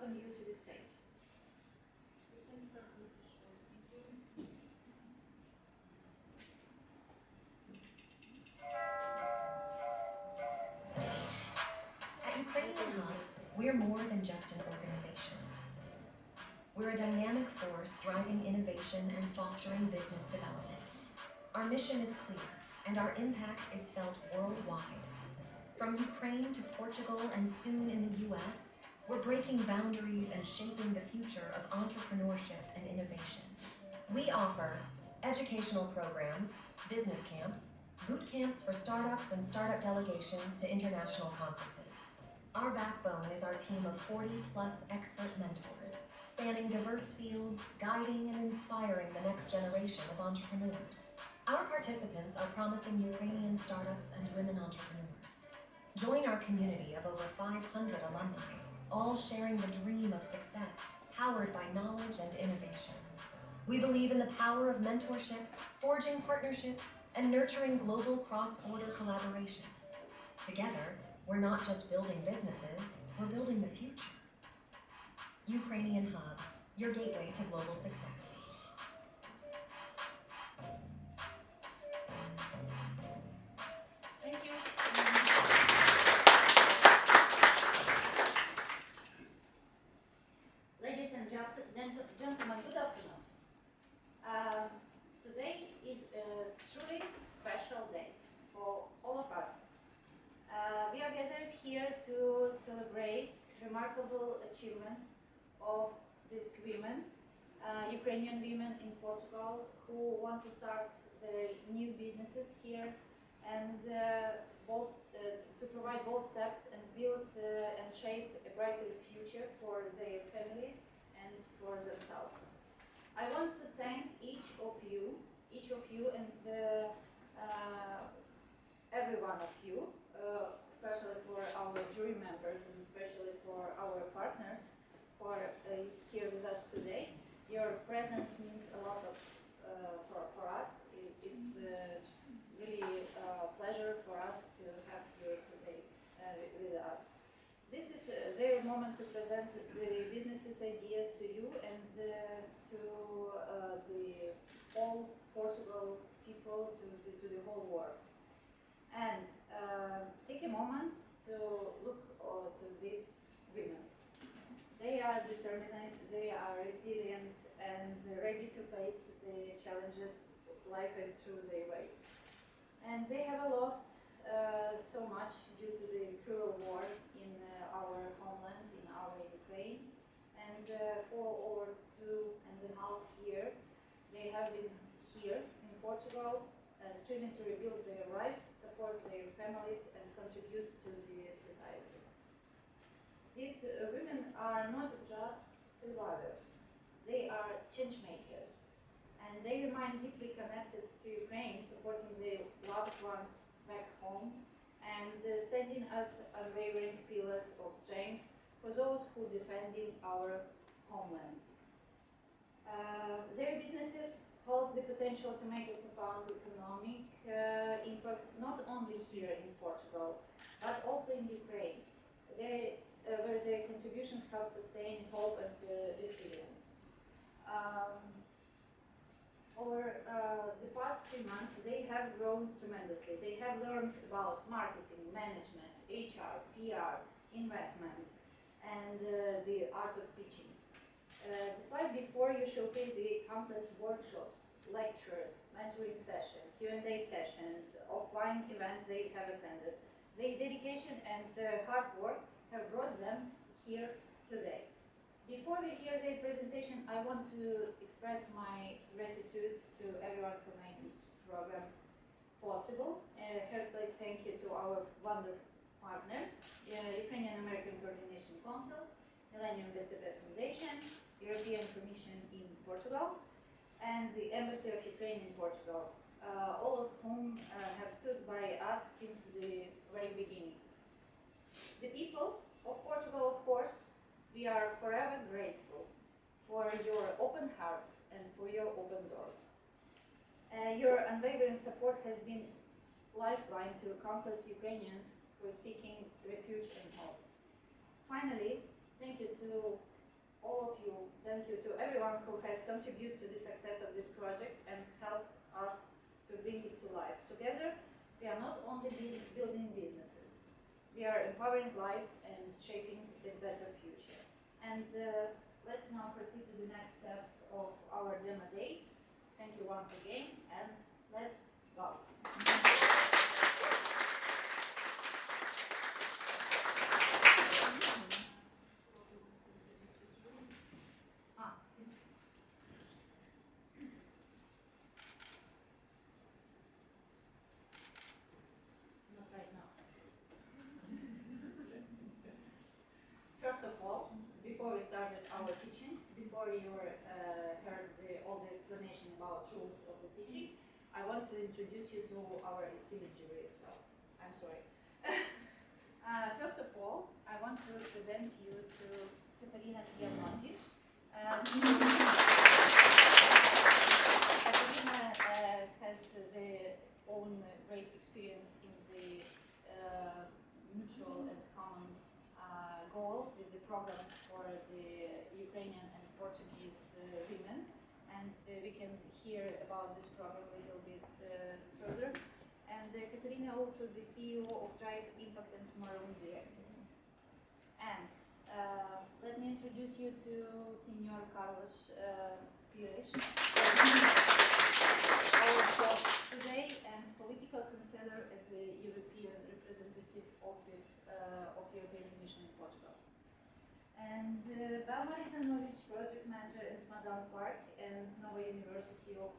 welcome you to the stage. At Ukrainian Hub, we're more than just an organization. We're a dynamic force driving innovation and fostering business development. Our mission is clear, and our impact is felt worldwide. From Ukraine to Portugal and soon in the US, we're breaking boundaries and shaping the future of entrepreneurship and innovation. We offer educational programs, business camps, boot camps for startups and startup delegations to international conferences. Our backbone is our team of 40-plus expert mentors, spanning diverse fields, guiding and inspiring the next generation of entrepreneurs. Our participants are promising Ukrainian startups and women entrepreneurs. Join our community of over 500 alumni, all sharing the dream of success, powered by knowledge and innovation. We believe in the power of mentorship, forging partnerships, and nurturing global cross-border collaboration. Together, we're not just building businesses, we're building the future. Ukrainian Hub, your gateway to global success. Thank you. Ladies and gentlemen, good afternoon. Today is a truly special day for all of us. We are gathered here to celebrate remarkable achievements of these women, Ukrainian women in Portugal, who want to start their new businesses here and to provide bold steps and build and shape a brighter future for their families and for themselves. I want to thank each of you and every one of you, especially for our jury members and especially for our partners who are here with us today. Your presence means a lot for us. It's really a pleasure for us to have you today with us. This is their moment to present the business ideas to you and to the whole Portugal people, to the whole world. And take a moment to look to these women. They are determined, they are resilient, and ready to face the challenges life has thrown their way. And they have lost so much due to the cruel war in our homeland, in our Ukraine. And for over 2.5 years, they have been here in Portugal, striving to rebuild their lives, support their families, and contribute to the society. These women are not just survivors, they are change makers, and they remain deeply connected to Ukraine, supporting their loved ones back home, and standing as unwavering pillars of strength for those who defending our homeland. Their businesses hold the potential to make a profound economic impact not only here in Portugal, but also in Ukraine, where their contributions help sustain hope and resilience. Over the past 3 months, they have grown tremendously. They have learned about marketing, management, HR, PR, investment, and the art of pitching. The slide before you showcased the countless workshops, lectures, mentoring sessions, Q&A sessions, offline events they have attended. Their dedication and hard work have brought them here today. Before we hear their presentation, I want to express my gratitude to everyone who made this program possible. Heartfelt thank you to our wonderful partners, Ukrainian American Coordination Council, Millennium Investor Foundation, European Commission in Portugal, and the Embassy of Ukraine in Portugal, all of whom have stood by us since the very beginning. The people of Portugal, of course, we are forever grateful for your open hearts and for your open doors. Your unwavering support has been lifeline to countless Ukrainians who are seeking refuge and hope. Finally, thank you you to all of you, thank you to everyone who has contributed to the success of this project and helped us to bring it to life. Together, we are not only building businesses, we are empowering lives and shaping a better future. And let's now proceed to the next steps of our demo day. Thank you once again, and let's go. Not right now. First of all, before we started our teaching, before you heard all the explanation about rules of the teaching, I want to introduce you to our esteemed jury as well. I'm sorry. First of all, I want to present you to Katarina Diamantich. Katarina has their own great experience in the mutual and common goals with the programs for the Ukrainian and Portuguese women, and we can hear about this program a little bit further. And Katarina also the CEO of Drive Impact and Maroon Directive. And let me introduce you to Senor Carlos Pires, our guest today and political counselor at the European Representative Office of the European Commission in Portugal. And Belma Rizanovic, project manager at Madame Park and Nova University of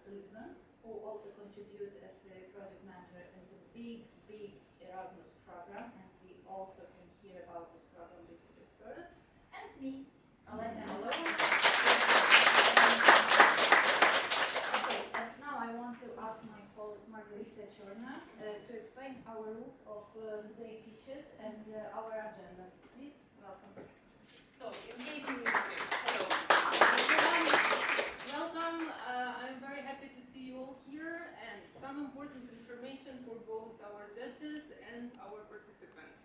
Lisbon, who also contribute as a project manager in the big Erasmus program, and we also can hear about this program a little bit further. And me, Alessia Malone. Okay, and now I want to ask my colleague Margarita Chorna to explain our rules of today's speeches and our agenda. Please, welcome. So, in case you hello. Welcome. I'm very happy to see you all here, and some important information for both our judges and our participants.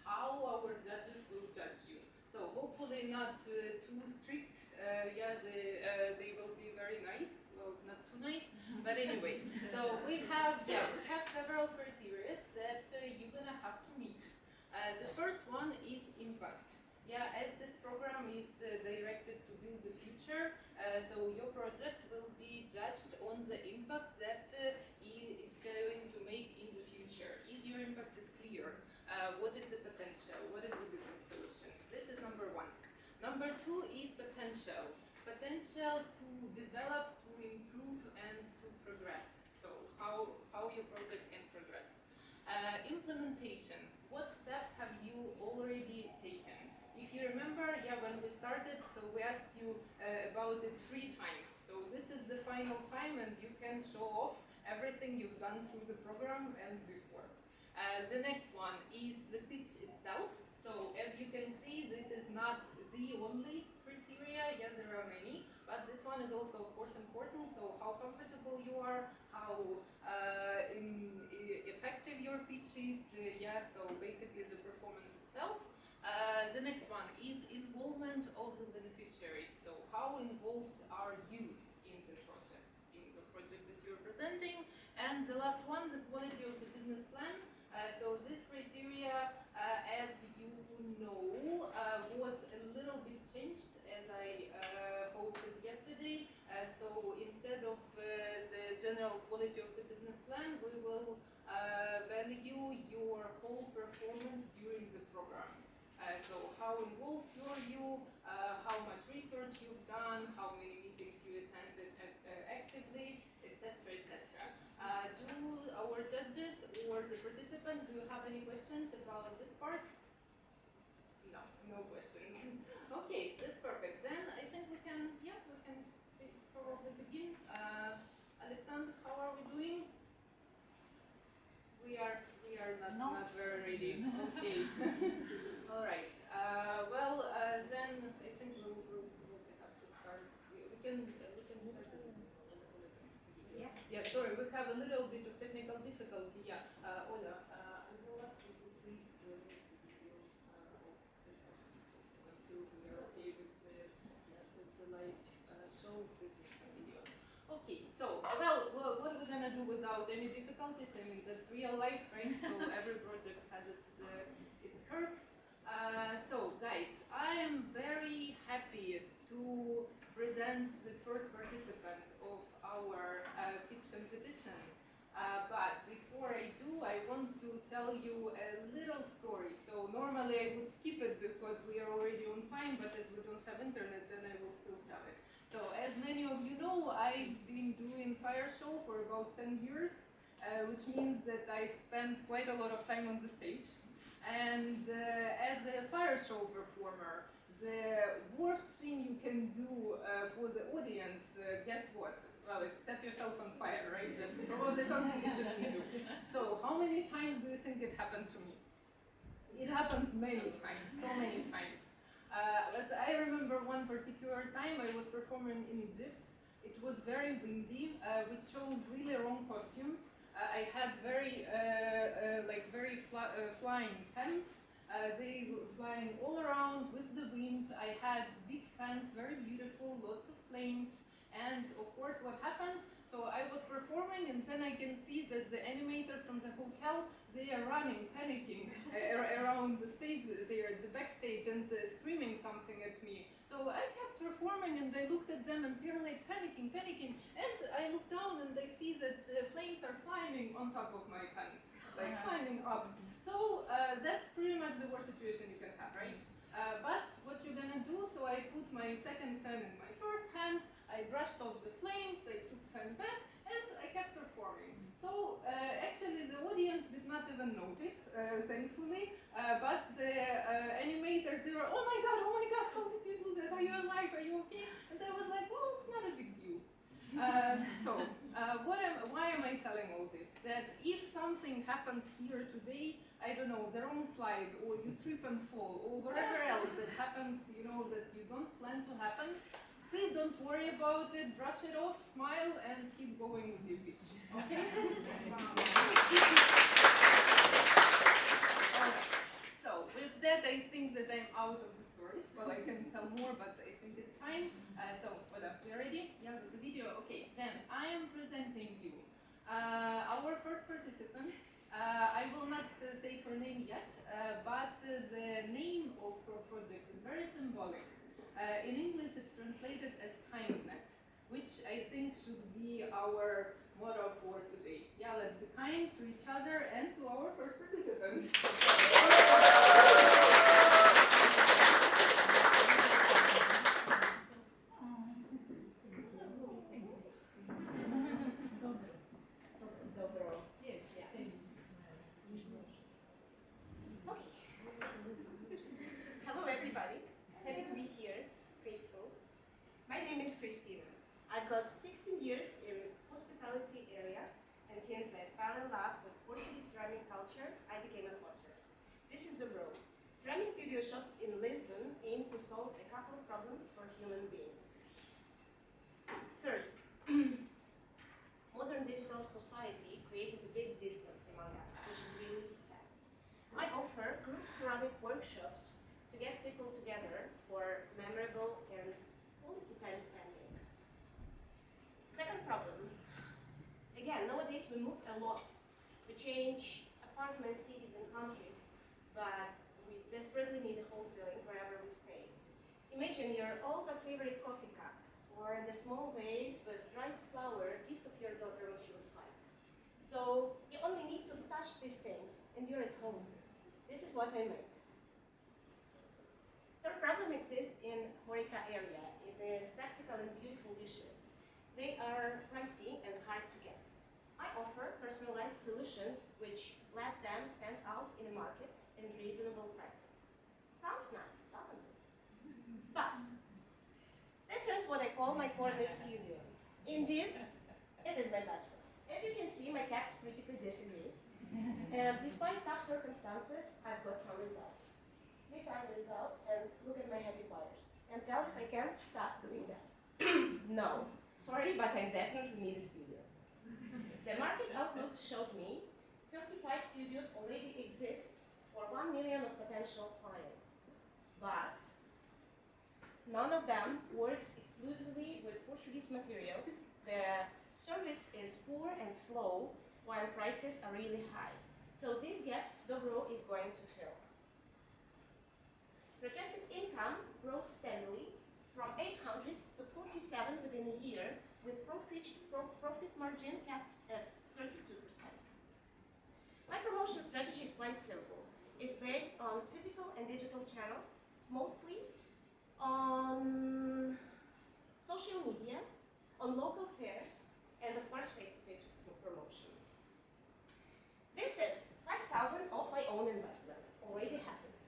How our judges will judge you. So, hopefully not too strict. They will be very nice. Well, not too nice, but anyway. So we have several criteria that you're gonna have to meet. The first one is impact. As this program is directed to build the future, so your project will be judged on the impact that it's going to make in the future. Is your impact is clear? What is the potential? What is the business solution? This is number one. Number two is potential. Potential to develop, to improve, and to progress. So how your project can progress. Implementation. What steps have you already taken? If you remember, when we started, so we asked you about it 3 times. So this is the final time, and you can show off everything you've done through the program and before. The next one is the pitch itself. So as you can see, this is not the only criteria. Yes, there are many, but this one is also of course important. So how comfortable you are, how effective your pitch is. So basically the performance itself. The next one is involvement of the beneficiaries. So how involved are you in the project that you're presenting? And the last one, the quality of the business plan. So this criteria, as you know, was a little bit changed as I posted yesterday. So instead of the general quality of the business plan, we will value your whole performance during the program. So how involved were you, how much research you've done, how many meetings you attended actively, etc., etc. Do our judges or the participants, do you have any questions about this part? No questions. Okay, that's perfect. Then I think we can probably begin. Alexander, how are we doing? We are not very ready. Okay. All right. Then I think we'll have to start. We can start. Yeah. Sorry, we have a little bit of technical difficulty. Ola, I will ask you to please make the video of the Okay, so, well, what are we gonna do without any difficulties? I mean, that's real life, right? So every project has its quirks. So, guys, I am very happy to present the first participant of our pitch competition. But before I do, I want to tell you a little story. So normally I would skip it because we are already on time, but as we don't have internet, then I will still tell it. So as many of you know, I've been doing fire show for about 10 years, which means that I've spent quite a lot of time on the stage. And as a fire show performer, the worst thing you can do for the audience, guess what? Well, it's set yourself on fire, right? That's probably something you shouldn't do. So how many times do you think it happened to me? It happened many times, so many times. But I remember one particular time I was performing in Egypt. It was very windy. We chose really wrong costumes. I had very flying pants. They were flying all around with the wind. I had big fans, very beautiful, lots of flames. And of course, what happened? So I was performing, and then I can see that the animators from the hotel, they are running, panicking around the stage there at the backstage and screaming something at me. So I kept performing, and I looked at them, and they're like panicking. And I look down, and I see that flames are climbing on top of my pants, like climbing up. So that's pretty much the worst situation you can have, right? But what you're gonna do? So I put my second fan in my first hand. I brushed off the flames, I took fan back, and I kept performing. So actually the audience did not even notice, thankfully, but the animators, they were, oh my god, how did you do that? Are you alive? Are you okay? And I was like, well, it's not a big deal. Why am I telling all this? That if something happens here today, I don't know, the wrong slide, or you trip and fall, or whatever else that happens, you know, that you don't plan to happen, please don't worry about it, brush it off, smile, and keep going with your pitch, okay? Alright, so with that I think that I'm out of the stories. Well, I can tell more, but I think it's time. So, what up, we ready? Yeah, with the video? Okay, then I am presenting you our first participant. I will not say her name yet, but the name of her project is very symbolic. In English, it's translated as kindness, which I think should be our motto for today. Yeah, let's be kind to each other and to our first participant. Hello everybody, happy to be here, grateful. My name is Christina. I've got 16 years in hospitality area, and since I fell in love with Portuguese ceramic culture, I became a potter. This is the Row, ceramic studio shop in Lisbon aimed to solve a couple of problems for human beings. First, modern digital society created a big distance among us, which is really sad. I offer group ceramic workshops to get people together for memorable and quality time spending. Second problem, again, nowadays we move a lot. We change apartments, cities and countries, but we desperately need a home feeling wherever we stay. Imagine your old but favorite coffee cup, or the small vase with dried flower, gift of your daughter when she was 5. So you only need to touch these things and you're at home. This is what I make. Third problem exists in HoReCa area. It is practical and beautiful dishes. They are pricey and hard to get. I offer personalized solutions which let them stand out in the market in reasonable prices. Sounds nice, doesn't it? But this is what I call my corner studio. Indeed, it is my bedroom. As you can see, my cat critically disagrees. And despite tough circumstances, I've got some results. These are the results, and look at my happy buyers. And tell if I can't stop doing that. No, sorry, but I definitely need a studio. The market outlook showed me 35 studios already exist for 1 million of potential clients. But none of them works exclusively with Portuguese materials the service is poor and slow, while prices are really high. So these gaps, Dobro is going to fill. Projected income grows steadily from 800 to 47 within a year, with profit margin capped at 32%. My promotion strategy is quite simple. It's based on physical and digital channels, mostly on social media, on local fairs, and of course face-to-face promotion. This is 5,000 of my own investment, already happened.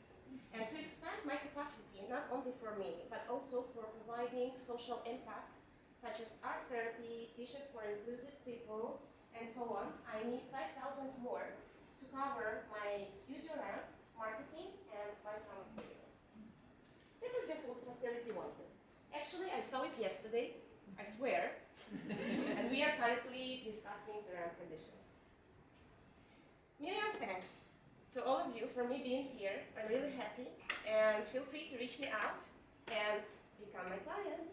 And to expand my capacity, not only for me, but also for providing social impact, such as art therapy, dishes for inclusive people, and so on, I need 5,000 more to cover my studio rent, marketing, and buy some materials. This is the food facility wanted. Actually, I saw it yesterday, I swear, and we are currently discussing the rent conditions. Million thanks to all of you for me being here. I'm really happy, and feel free to reach me out and become my client.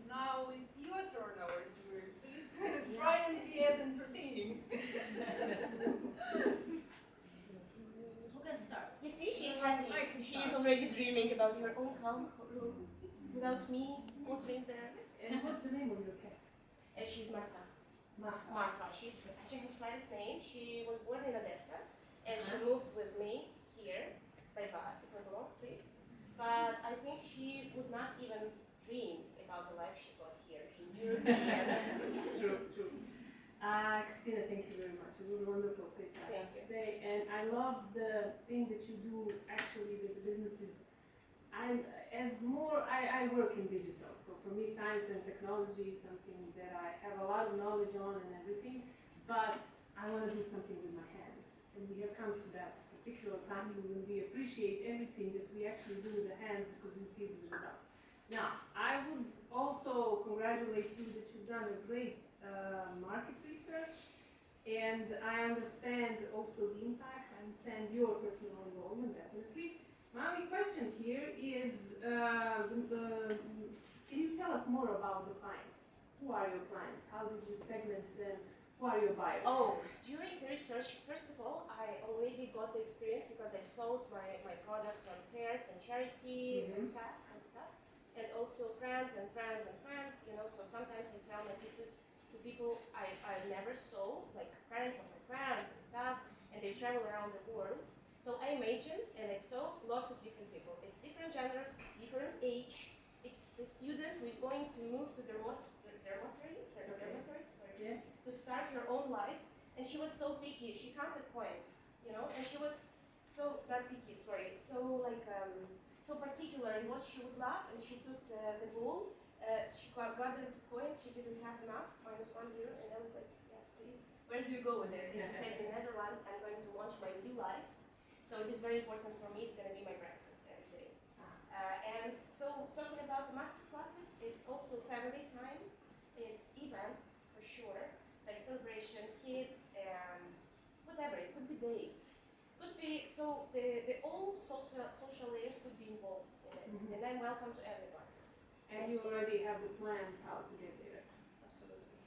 Now it's your turn, our jury. Please try and be as entertaining. Who can start? You see, she's happy. She is already dreaming about her own calm room without me entering there. And what's the name of your cat? She's Marta. Martha. Martha. She has Slavic name. She was born in Odessa, and she moved with me here by bus. It was a long trip, but I think she would not even dream about the life she got here in Europe. True, true. Christina, thank you very much. It was a wonderful pitch, I have to say. And I love the thing that you do actually with the businesses. I work in digital, so for me science and technology is something that I have a lot of knowledge on and everything, but I want to do something with my hands. And we have come to that particular time when we appreciate everything that we actually do with the hands because we see the result. Now, I would also congratulate you that you've done a great market research, and I understand also the impact. I understand your personal involvement, definitely. My only question here is, can you tell us more about the clients? Who are your clients? How did you segment them? Who are your buyers? Oh, during the research, first of all, I already got the experience because I sold my products on fairs and charity and fast and stuff. And also friends and friends and friends, you know, so sometimes I sell my pieces to people I never saw, like parents of my friends and stuff, and they travel around the world. So I imagine and I saw lots of different people. It's different gender, different age. It's the student who is going to move to the dormitory, to start her own life. And she was so picky. She counted coins, you know, and she was so, not picky, sorry, so like, so particular in what she would love. And she took the bowl, she gathered coins, she didn't have enough, -€1, and I was like, yes, please. Where do you go with it? And she said, in the Netherlands, I'm going to launch my new life. So it is very important for me, it's going to be my breakfast every day. And so talking about master classes, it's also family time, it's events for sure, like celebration, kids, and whatever, it could be dates. Could be, so the all social layers could be involved in it, and I'm welcome to everyone. And you already have the plans how to get there. Absolutely.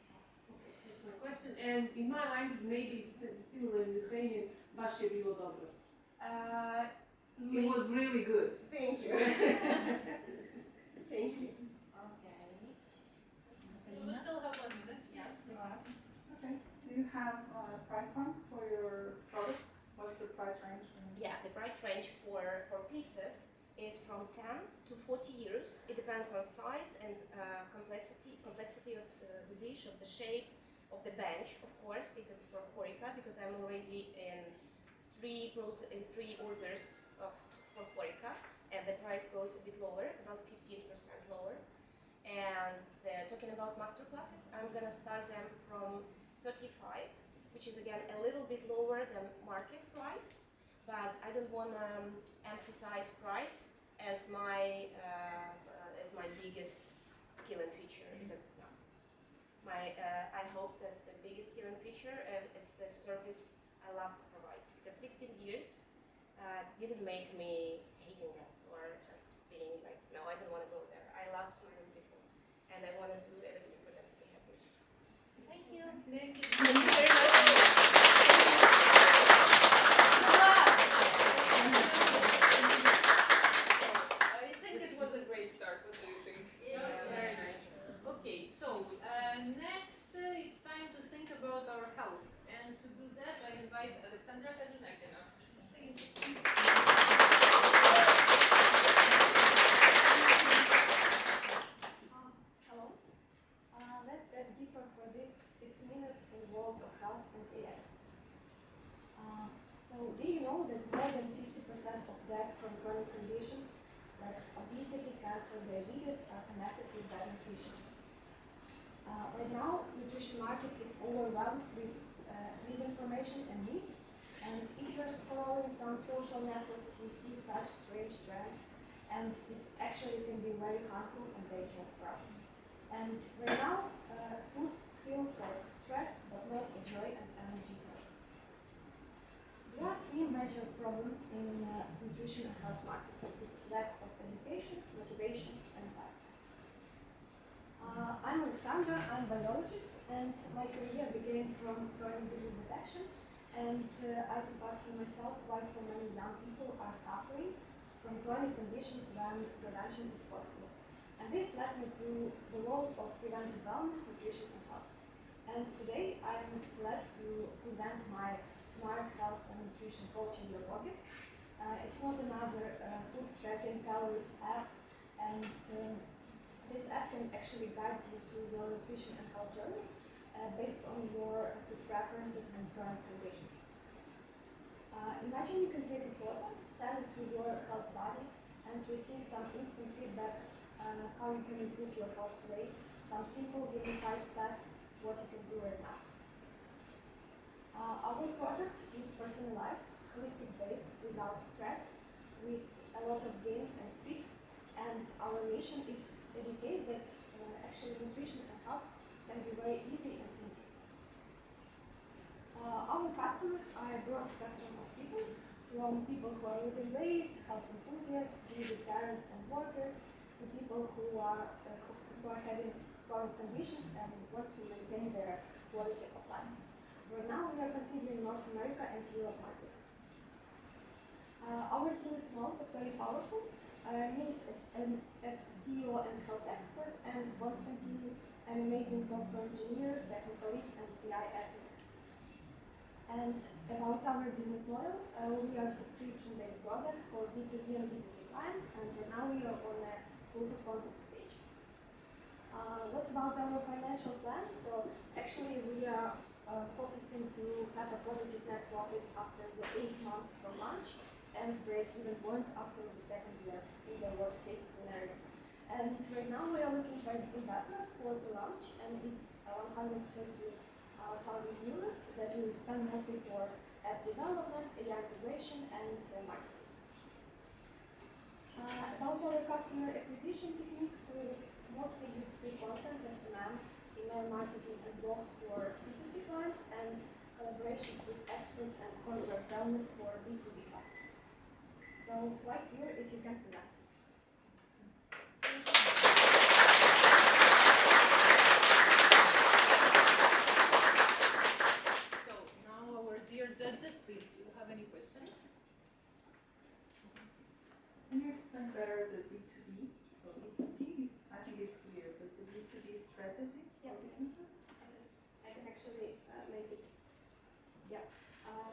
Okay, that's my question. And in my language, maybe it's similar in Ukrainian, baš je bilo dobro. It was really good. Thank you. Thank you. Okay. We still have 1 minute. Yes. Okay. Do you have a price point for your products? What's the price range? Yeah, the price range for pieces is from 10 to 40 euros. It depends on size and complexity of the dish, of the shape, of the bench, of course, if it's for Horeca, because I'm already in three orders for Horeca, and the price goes a bit lower, about 15% lower. And talking about master classes, I'm gonna start them from 35, which is again a little bit lower than market price, but I don't wanna emphasize price as my biggest killing feature, because it's not. I hope that the biggest skill in future is the service I love to provide. Because 16 years didn't make me hating it or just being like, no, I don't want to go there. I love serving people, and I want to do everything for them to be happy. Thank you. Thank you. Thank you very much. I think it was a great start. What do you think? Yeah. Very nice. Okay, so next it's time to think about our health. And to do that, I invite Alexandra Kazunakina. Hello. Let's get deeper for this 6 minutes in the world of health and AI. So, do you know that more than 50% of deaths from chronic conditions like obesity, cancer, diabetes are connected with bad nutrition? Right now, nutrition market is overwhelmed with misinformation and myths, and if you're scrolling some social networks, you see such strange trends, and it actually can be very harmful and dangerous for us. And right now, food feels like stress, but not a joy and energy source. There are 3 major problems in nutrition and health market. It's lack of education, motivation, and time. I'm Alexandra, I'm a biologist, and my career began from chronic disease detection, and I keep asking myself why so many young people are suffering from chronic conditions when prevention is possible. And this led me to the world of preventive wellness, nutrition, and health. And today I'm glad to present my Smart Health and Nutrition Coach in your pocket. It's not another food tracking calories app, and this app can actually guide you through your nutrition and health journey based on your food preferences and current conditions. Imagine you can take a photo, send it to your health buddy, and receive some instant feedback on how you can improve your health today, some simple gamified tasks, what you can do right now. Our product is personalized, holistic based, without stress, with a lot of games and tricks, and our mission is to educate that actually nutrition and health can be very easy and interesting. Our customers are a broad spectrum of people, from people who are losing weight, health enthusiasts, busy parents and workers, to people who are having chronic conditions and want to maintain their quality of life. Right now, we are considering North America and Europe market. Our team is small but very powerful. Me as CEO and health expert, and Konstantin, an amazing software engineer, technical lead, and AI admin. And about our business model, we are a subscription-based product for B2B and B2C clients, and right now we are on a proof of concept stage. What's about our financial plan? So actually we are focusing to have a positive net profit after the 8 months from launch and break-even point after the 2nd year in the worst-case scenario. And right now we are looking for investors for the launch, and it's 130,000 euros that we will spend mostly for app development, AI integration, and marketing. About our customer acquisition techniques, we mostly use free content, SMM, email marketing, and blogs for B2C clients, and collaborations with experts and corporate wellness for B2B clients. So, right here, if you can connect. So now our dear judges, please, do you have any questions? Can you explain better the B2B? So B2C, I think it's clear, but the B2B strategy? Yeah, I can actually make it. Yeah.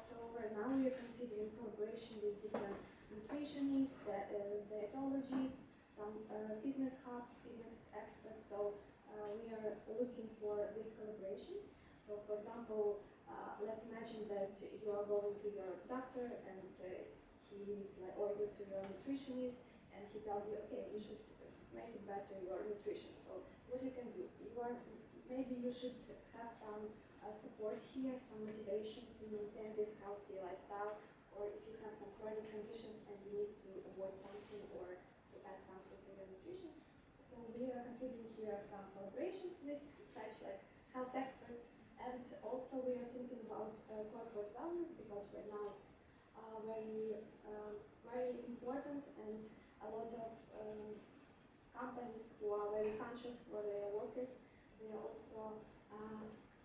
So right now we are considering collaboration with different nutritionists, dietologists, some fitness hubs, fitness experts. So we are looking for these collaborations. So for example, let's imagine that you are going to your doctor and he is like, or you to your nutritionist, and he tells you, okay, you should make it better your nutrition. So what you can do, maybe you should have some support here, some motivation to maintain this healthy lifestyle, or if you have some chronic conditions and you need to avoid something or to add something to your nutrition. So we are considering here some collaborations with such like health experts. And also we are thinking about corporate wellness because right now it's very important, and a lot of companies who are very conscious for their workers, they are also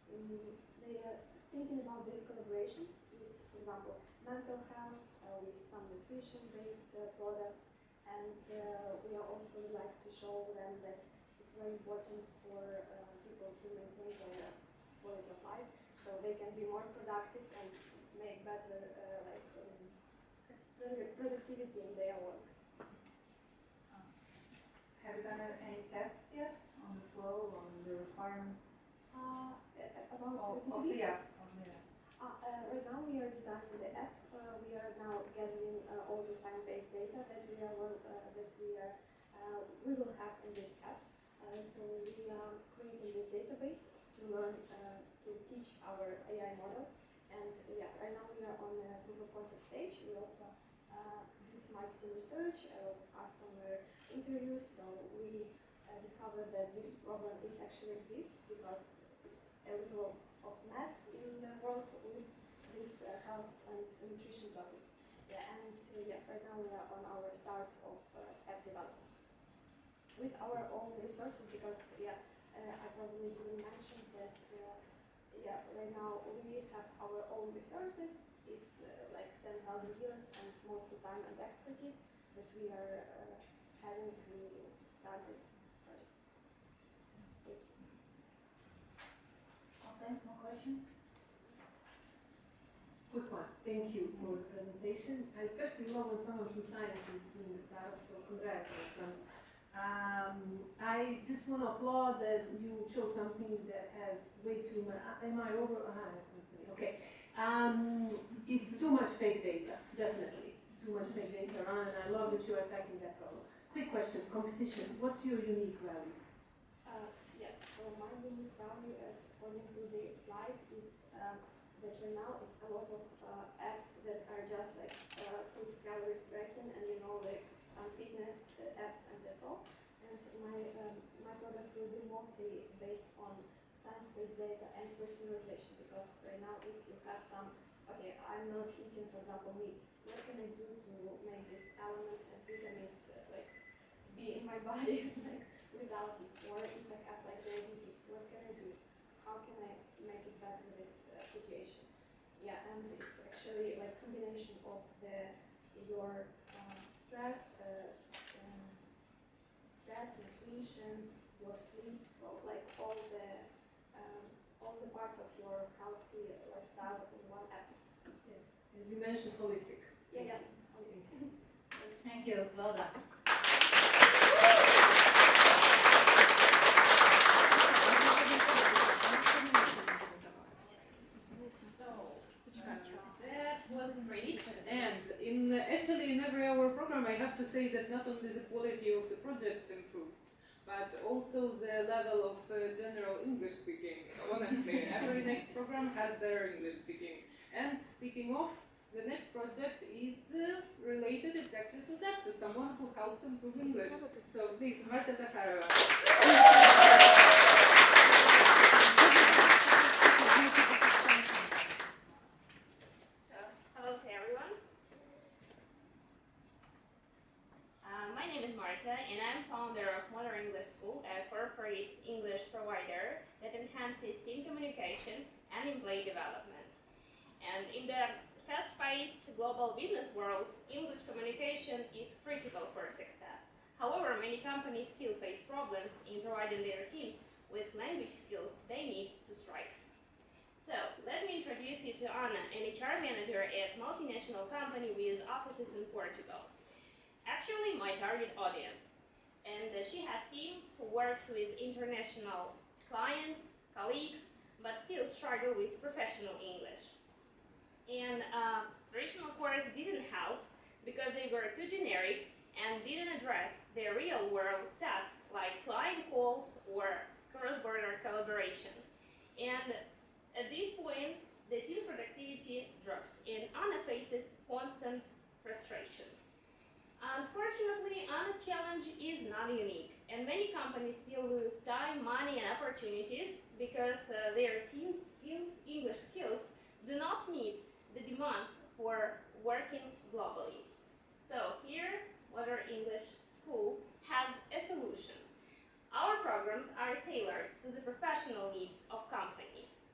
they are thinking about these collaborations with, for example, mental health, with some nutrition-based products, and we are also like to show them that it's very important for people to maintain their quality of life, so they can be more productive and make better productivity in their work. Have you done any tests yet on the flow, on the requirement About of the app? right now we are designing the app. We are now gathering all the science-based data that we will have in this app. So we are creating this database to learn to teach our AI model. And yeah, right now we are on the proof of concept stage. We also did marketing research, a lot of customer interviews. So we discovered that this problem is actually exists because it's a little of mess in the world with these health and nutrition topics. Yeah, and right now we are on our start of app development with our own resources because I probably didn't mention that right now we have our own resources. It's like 10,000 euros and most of the time and expertise that we are having to start this project. Okay, more questions? Quick one. Thank you for the presentation. I especially love when someone from science is doing the startup, so congratulations. I just want to applaud that you chose something that has way too much. Am I over? Okay. It's too much fake data, definitely. Too much fake data around, and I love that you are attacking that problem. Quick question: competition. What's your unique value? So my unique value, as according to this slide, is that right now it's a lot of apps that are just like food calories tracking and like some fitness apps and that's all. And my product will be mostly based on science-based data and personalization because right now if you have some, I'm not eating, for example, meat. What can I do to make these elements and vitamins be in my body without it? Or if I have diabetes, what can I do? How can I make it better this situation? Yeah, and it's actually combination of your stress, nutrition, your sleep, so all the parts of your healthy lifestyle in one app. Yeah. As you mentioned, holistic. Yeah. Thank you, well done. That was great, and actually in every hour program I have to say that not only the quality of the projects improves, but also the level of general English speaking. Honestly, every next program has their English speaking. And speaking of, the next project is related exactly to that, to someone who helps improve English. So please, Marta Zakharova. Hello to everyone. My name is Marta, and I'm founder of Modern English School, a corporate English provider that enhances team communication and employee development. And in the fast-paced global business world, English communication is critical for success. However, many companies still face problems in providing their teams with language skills they need to thrive. So, let me introduce you to Anna, an HR manager at multinational company with offices in Portugal. Actually, my target audience. And she has a team who works with international clients, colleagues, but still struggle with professional English. And traditional course didn't help because they were too generic and didn't address the real-world tasks like client calls or cross-border collaboration. And at this point, the team productivity drops and Anna faces constant frustration. Unfortunately, Anna's challenge is not unique. And many companies still lose time, money, and opportunities because their team skills, English skills, do not meet the demands for working globally. So here, Water English School has a solution. Our programs are tailored to the professional needs of companies.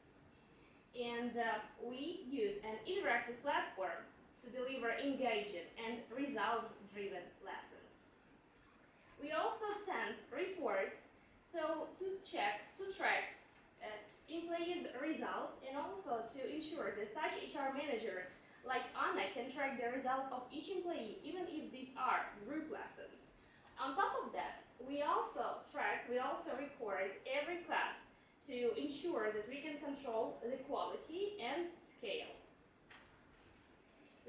And we use an interactive platform to deliver engaging and results-driven lessons. We also send reports to track employees' results and also to ensure that such HR managers like Anna can track the result of each employee even if these are group lessons. On top of that, we also record every class to ensure that we can control the quality and scale.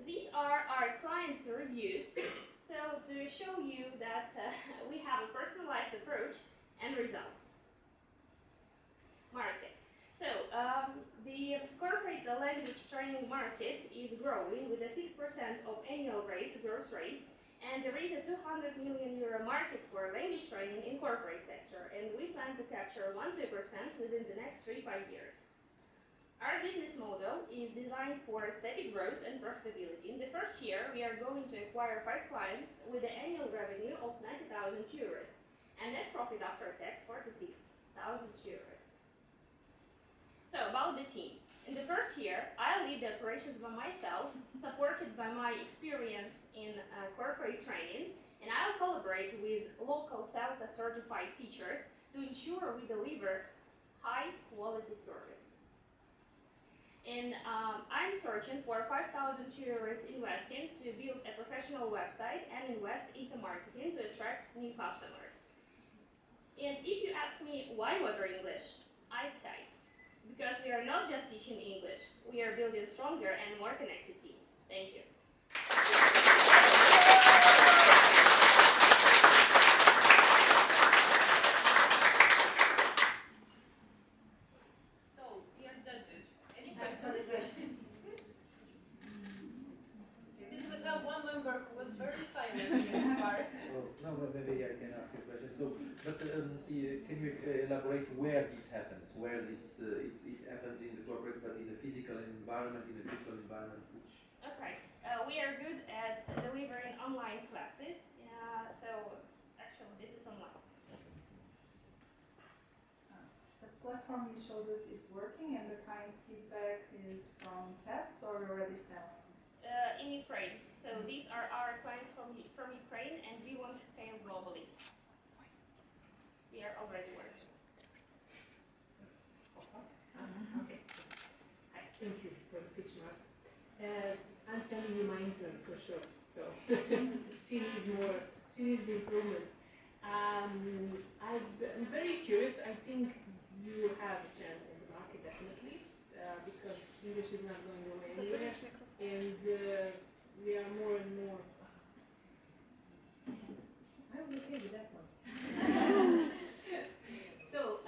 These are our clients' reviews, so to show you that we have a personalized approach and results. Market. So the corporate language training market is growing with a 6% of annual growth rate, and there is a 200 million euro market for language training in corporate sector, and we plan to capture 1-2% within the next 3-5 years. Our business model is designed for steady growth and profitability. In the first year, we are going to acquire 5 clients with an annual revenue of 90,000 euros and net profit after tax 46,000 euros. So about the team. In the first year, I lead the operations by myself, supported by my experience in corporate training, and I'll collaborate with local CELTA certified teachers to ensure we deliver high quality service. And I'm searching for 5,000 euros investing to build a professional website and invest into marketing to attract new customers. And if you ask me why Water English, I'd say, because we are not just teaching English, we are building stronger and more connected teams. Thank you. So, dear judges, any questions? It seems we have one member who was very silent so far. Oh, no, but maybe I can ask a question. So, but can you elaborate where this happens? Where this it happens in the corporate, but in the physical environment, in the virtual environment, which? Okay, we are good at delivering online classes. So actually, this is online. The platform you showed us is working, and the client's feedback is from tests or already set? In Ukraine. So these are our clients from Ukraine, and we want to scale globally. We are already working. Okay. Hi, thank you for the pitch, Mark. I'm sending you my intern for sure. So she needs the improvements. I'm very curious. I think you have a chance in the market definitely because English is not going away anywhere, and we are more and more. I was okay with that one. So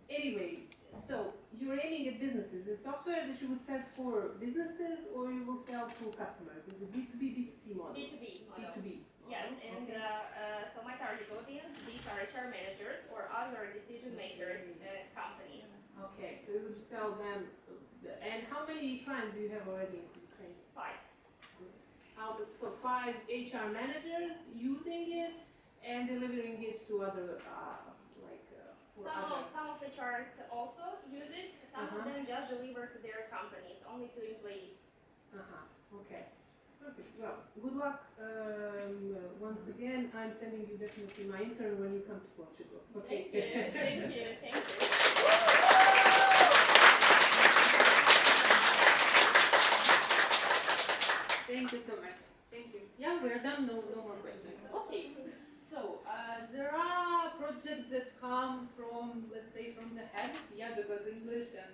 anyway, so you're aiming at businesses. The software that you would sell for businesses, or you will sell to customers? Is it B2B, B2C model? B2B model. B2B. Yes, and so my target audience, these are HR managers or other decision makers, companies. Okay, so you would sell them. And how many clients do you have already in Ukraine? 5. So 5 HR managers using it and delivering it to other Some of HRs also use it. Some of them just deliver to their companies, only to employees. Okay. Perfect. Well, good luck. Once again, I'm sending you definitely my intern when you come to Portugal. Okay. Thank you. Thank you so much. Thank you. Yeah, we're done. No more questions. Okay. So there are projects that come from, let's say, from the head. Yeah, because English and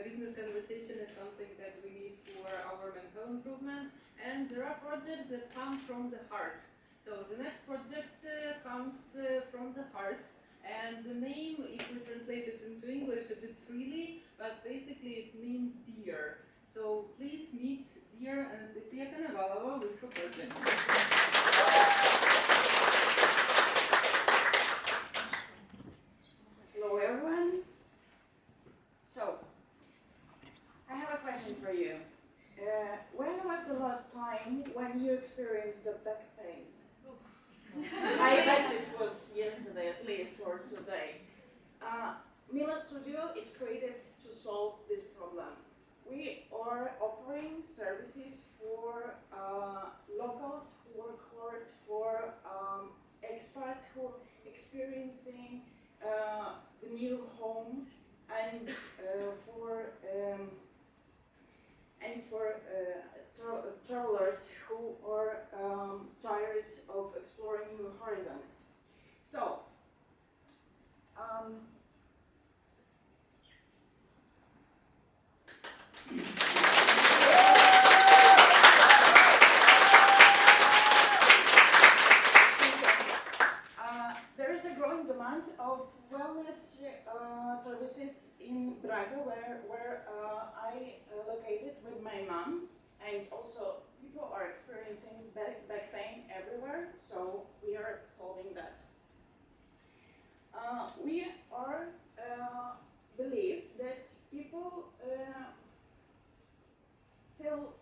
business conversation is something that we need for our mental improvement. And there are projects that come from the heart. So the next project comes from the heart. And the name, if we translate it into English a bit freely, but basically it means dear. So please meet dear Anastasia Konovalova with her project. experience the back pain? I bet it was yesterday at least, or today. Mila Studio is created to solve this problem. We are offering services for locals who work hard, for expats who are experiencing the new home, and for travelers who are tired of exploring new horizons. So, there is a growing demand of wellness services in Braga, where I located with my mom, and also people are experiencing back pain everywhere, so we are solving that. We are believe that people feel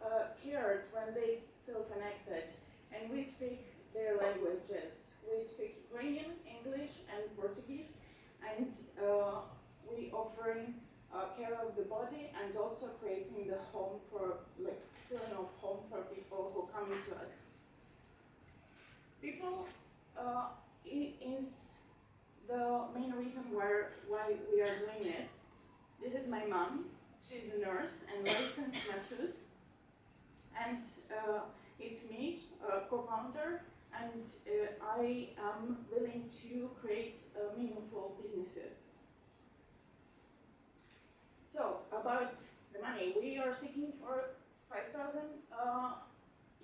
cared when they feel connected, and we speak their languages. We speak Ukrainian, English, and Portuguese, and we offering care of the body and also creating the home for, like, feeling of home for people who come to us. People is the main reason why we are doing it. This is my mom. She's a nurse and licensed masseuse, and it's me, co-founder, and I am willing to create meaningful businesses. So, about the money, we are seeking for 5,000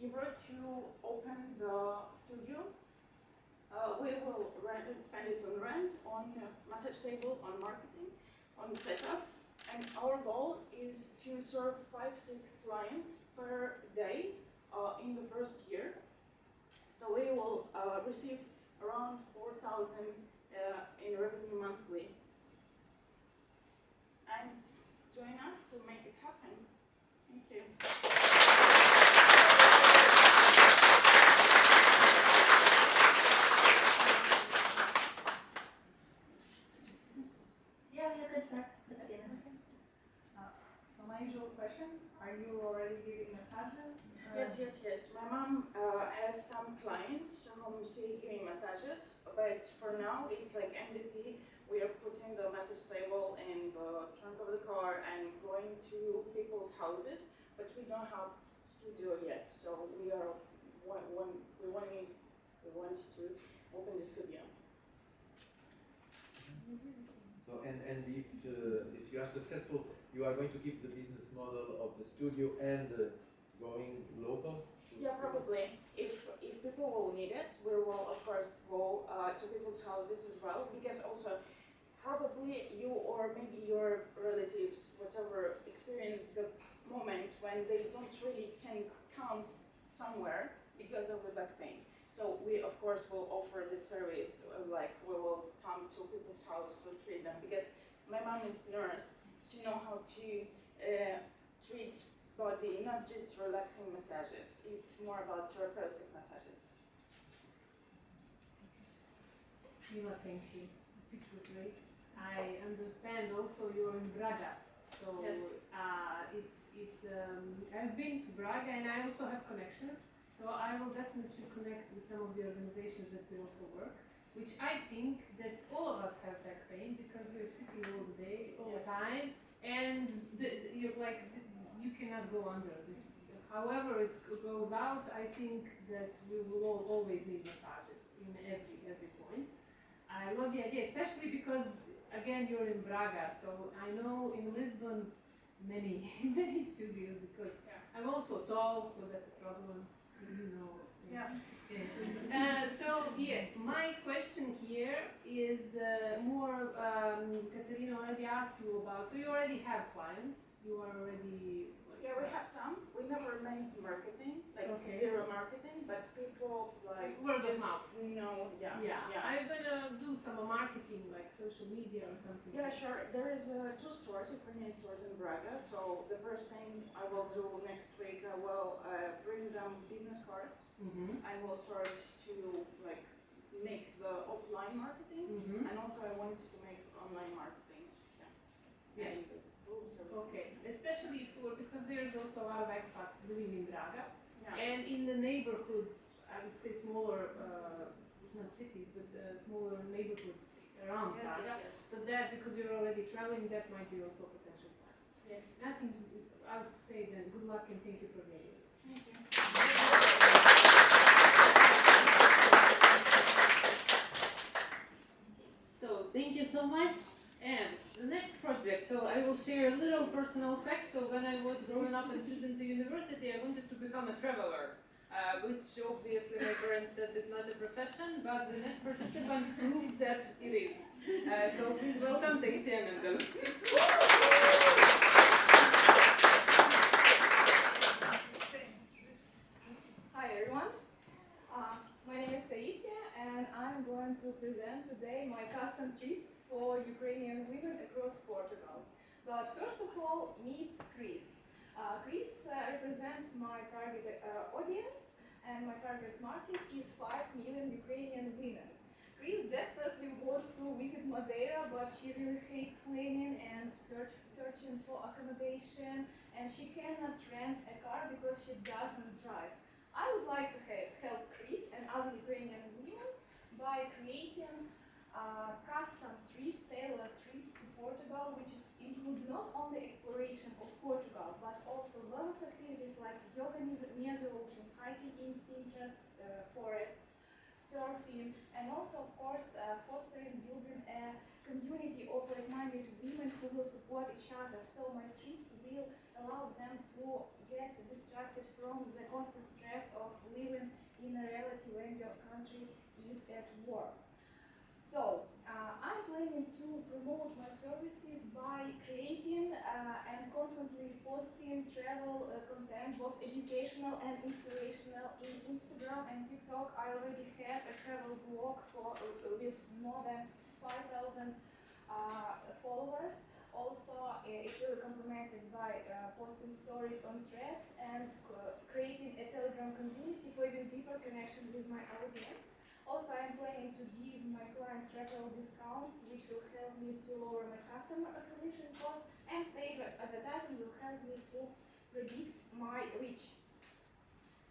euro to open the studio. We will spend it on rent, on massage table, on marketing, on setup, and our goal is to serve 5-6 clients per day in the first year. So we will receive around 4,000 in revenue monthly. And join us to make it happen. Thank you. Yeah, you can start at the beginning. So my usual question, are you already giving massages? Yes. My mom has some clients to whom she giving massages, but for now it's like MVP. We are putting the massage table in the trunk of the car and going to people's houses, but we don't have studio yet. So we want to open the studio. So and if you are successful, you are going to keep the business model of the studio and going local? Yeah, probably. If people will need it, we will of course go to people's houses as well, because also probably you or maybe your relatives, whatever, experience the moment when they don't really can come somewhere because of the back pain. So we of course will offer this service, like we will come to people's house to treat them, because my mom is nurse. She knows how to treat body, not just relaxing massages. It's more about therapeutic massages. Mila, thank you. It was great. I understand also you're in Braga, so Yes. I've been to Braga and I also have connections. So I will definitely connect with some of the organizations that we also work, which I think that all of us have back pain because we're sitting all the day, all the time, and you cannot go under this. However it goes out, I think that we will always need massages in every point. I love the idea, especially because again you're in Braga, so I know in Lisbon many studios, because I'm also tall, so that's a problem. My question here is more, Katerina already asked you about, so you already have clients, you are already... Yeah, we have some. We never made marketing, zero marketing, but people like word of just mouth. know, I'm gonna do some marketing marketing, like social media or something? Yeah, sure. There is 2 stores, Ukrainian stores in Braga. So the first thing I will do next week, I will bring them business cards. I will start to like make the offline marketing, and also I want to make online marketing. Yeah. And Okay, especially because there's also a lot of expats living in Braga, yeah. and in the neighborhood, I would say smaller, not cities, but smaller neighborhoods around Yes, Braga. yes, yes. So that, because you're already traveling, that might be also a potential plan. Yes. Nothing, I was to say then, good luck and thank you for being here. Thank you. So thank you so much. And the next project, so I will share a little personal fact. So when I was growing up and choosing the university, I wanted to become a traveler, which obviously my parents said is not a profession, but the next participant proved that it is. So please welcome Tacy Amendel. Hi everyone, my name is Taisia and I'm going to present today my custom trips for Ukrainian women across Portugal. But first of all, meet Chris. Chris represents my target audience, and my target market is 5 million Ukrainian women. Chris desperately wants to visit Madeira, but she really hates planning and searching for accommodation, and she cannot rent a car because she doesn't drive. I would like to help Chris and other Ukrainian women by creating custom trips, tailored trips to Portugal, which include not only exploration of Portugal, but also wellness activities like yoga near the ocean, hiking in citrus forests, surfing, and also, of course, fostering, building a community of like-minded women who will support each other. So my trips will allow them to get distracted from the constant stress of living in a reality when your country is at war. So, I'm planning to promote my services by creating and constantly posting travel content, both educational and inspirational, in Instagram and TikTok. I already have a travel blog with more than 5,000 followers. Also, it will be complemented by posting stories on threads and creating a Telegram community for even deeper connection with my audience. Also, I am planning to give my clients referral discounts, which will help me to lower my customer acquisition costs, and paid advertising will help me to predict my reach.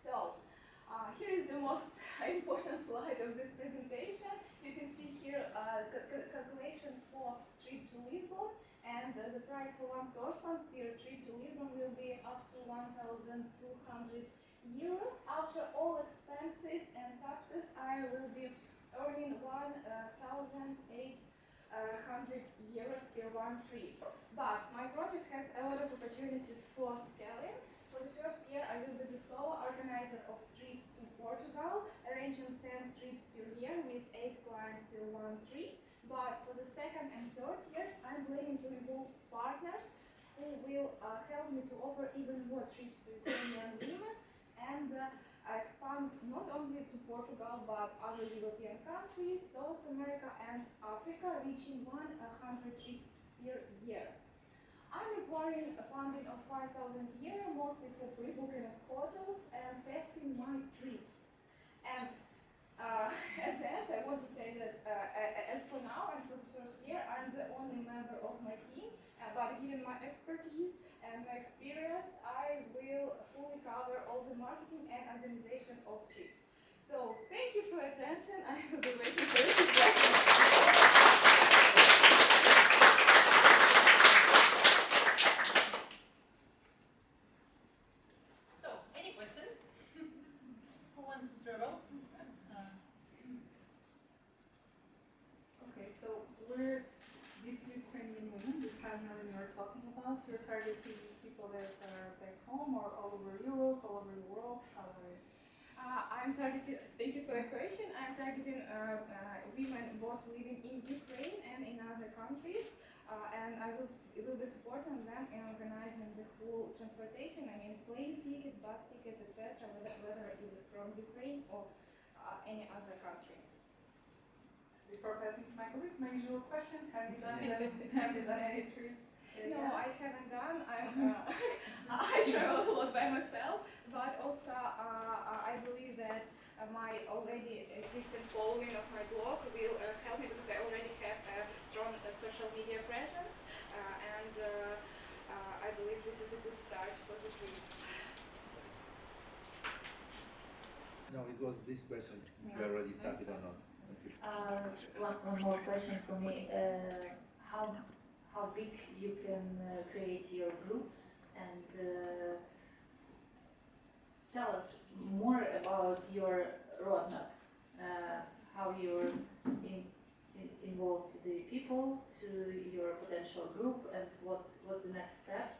So, here is the most important slide of this presentation. You can see here calculation for trip to Lisbon, and the price for one person per trip to Lisbon will be up to 1,200 euros. After all expenses and taxes, I will be earning 1,800 euros per one trip. But my project has a lot of opportunities for scaling. For the first year, I will be the solo organizer of trips to Portugal, arranging 10 trips per year with 8 clients per one trip. But for the second and third years, I'm planning to involve partners who will help me to offer even more trips to Ukrainian women and expand not only to Portugal but other European countries, South America and Africa, reaching 100 trips per year. I'm requiring a funding of 5,000 euros, mostly for pre-booking of hotels and testing my trips. And at the end, I want to say that as for now and for the first year, I'm the only member of my team, but given my expertise and my experience, I will fully cover all the marketing and organization of trips. So, thank you for your attention. I will be waiting for your feedback. So, any questions? Who wants to travel? Okay, so we're these Ukrainian women, this 5 million you're talking about, you're targeting people that are back home or all over Europe, all over the world? How are you? I'm targeting, thank you for your question, I'm targeting women both living in Ukraine and in other countries, and I will be supporting them in organizing the whole transportation, I mean plane tickets, bus tickets, etc., whether it's from Ukraine or any other country. Before passing to my colleagues, my usual question: have you done any trips? No, I haven't done. I travel a lot by myself, but also I believe that my already existing following of my blog will help me because I already have a strong social media presence, and I believe this is a good start for the trips. No, it was this question. If you already started or not. Thank you. One more question for me. How big you can create your groups, and tell us more about your roadmap, how you're involve the people to your potential group, and what's the next steps,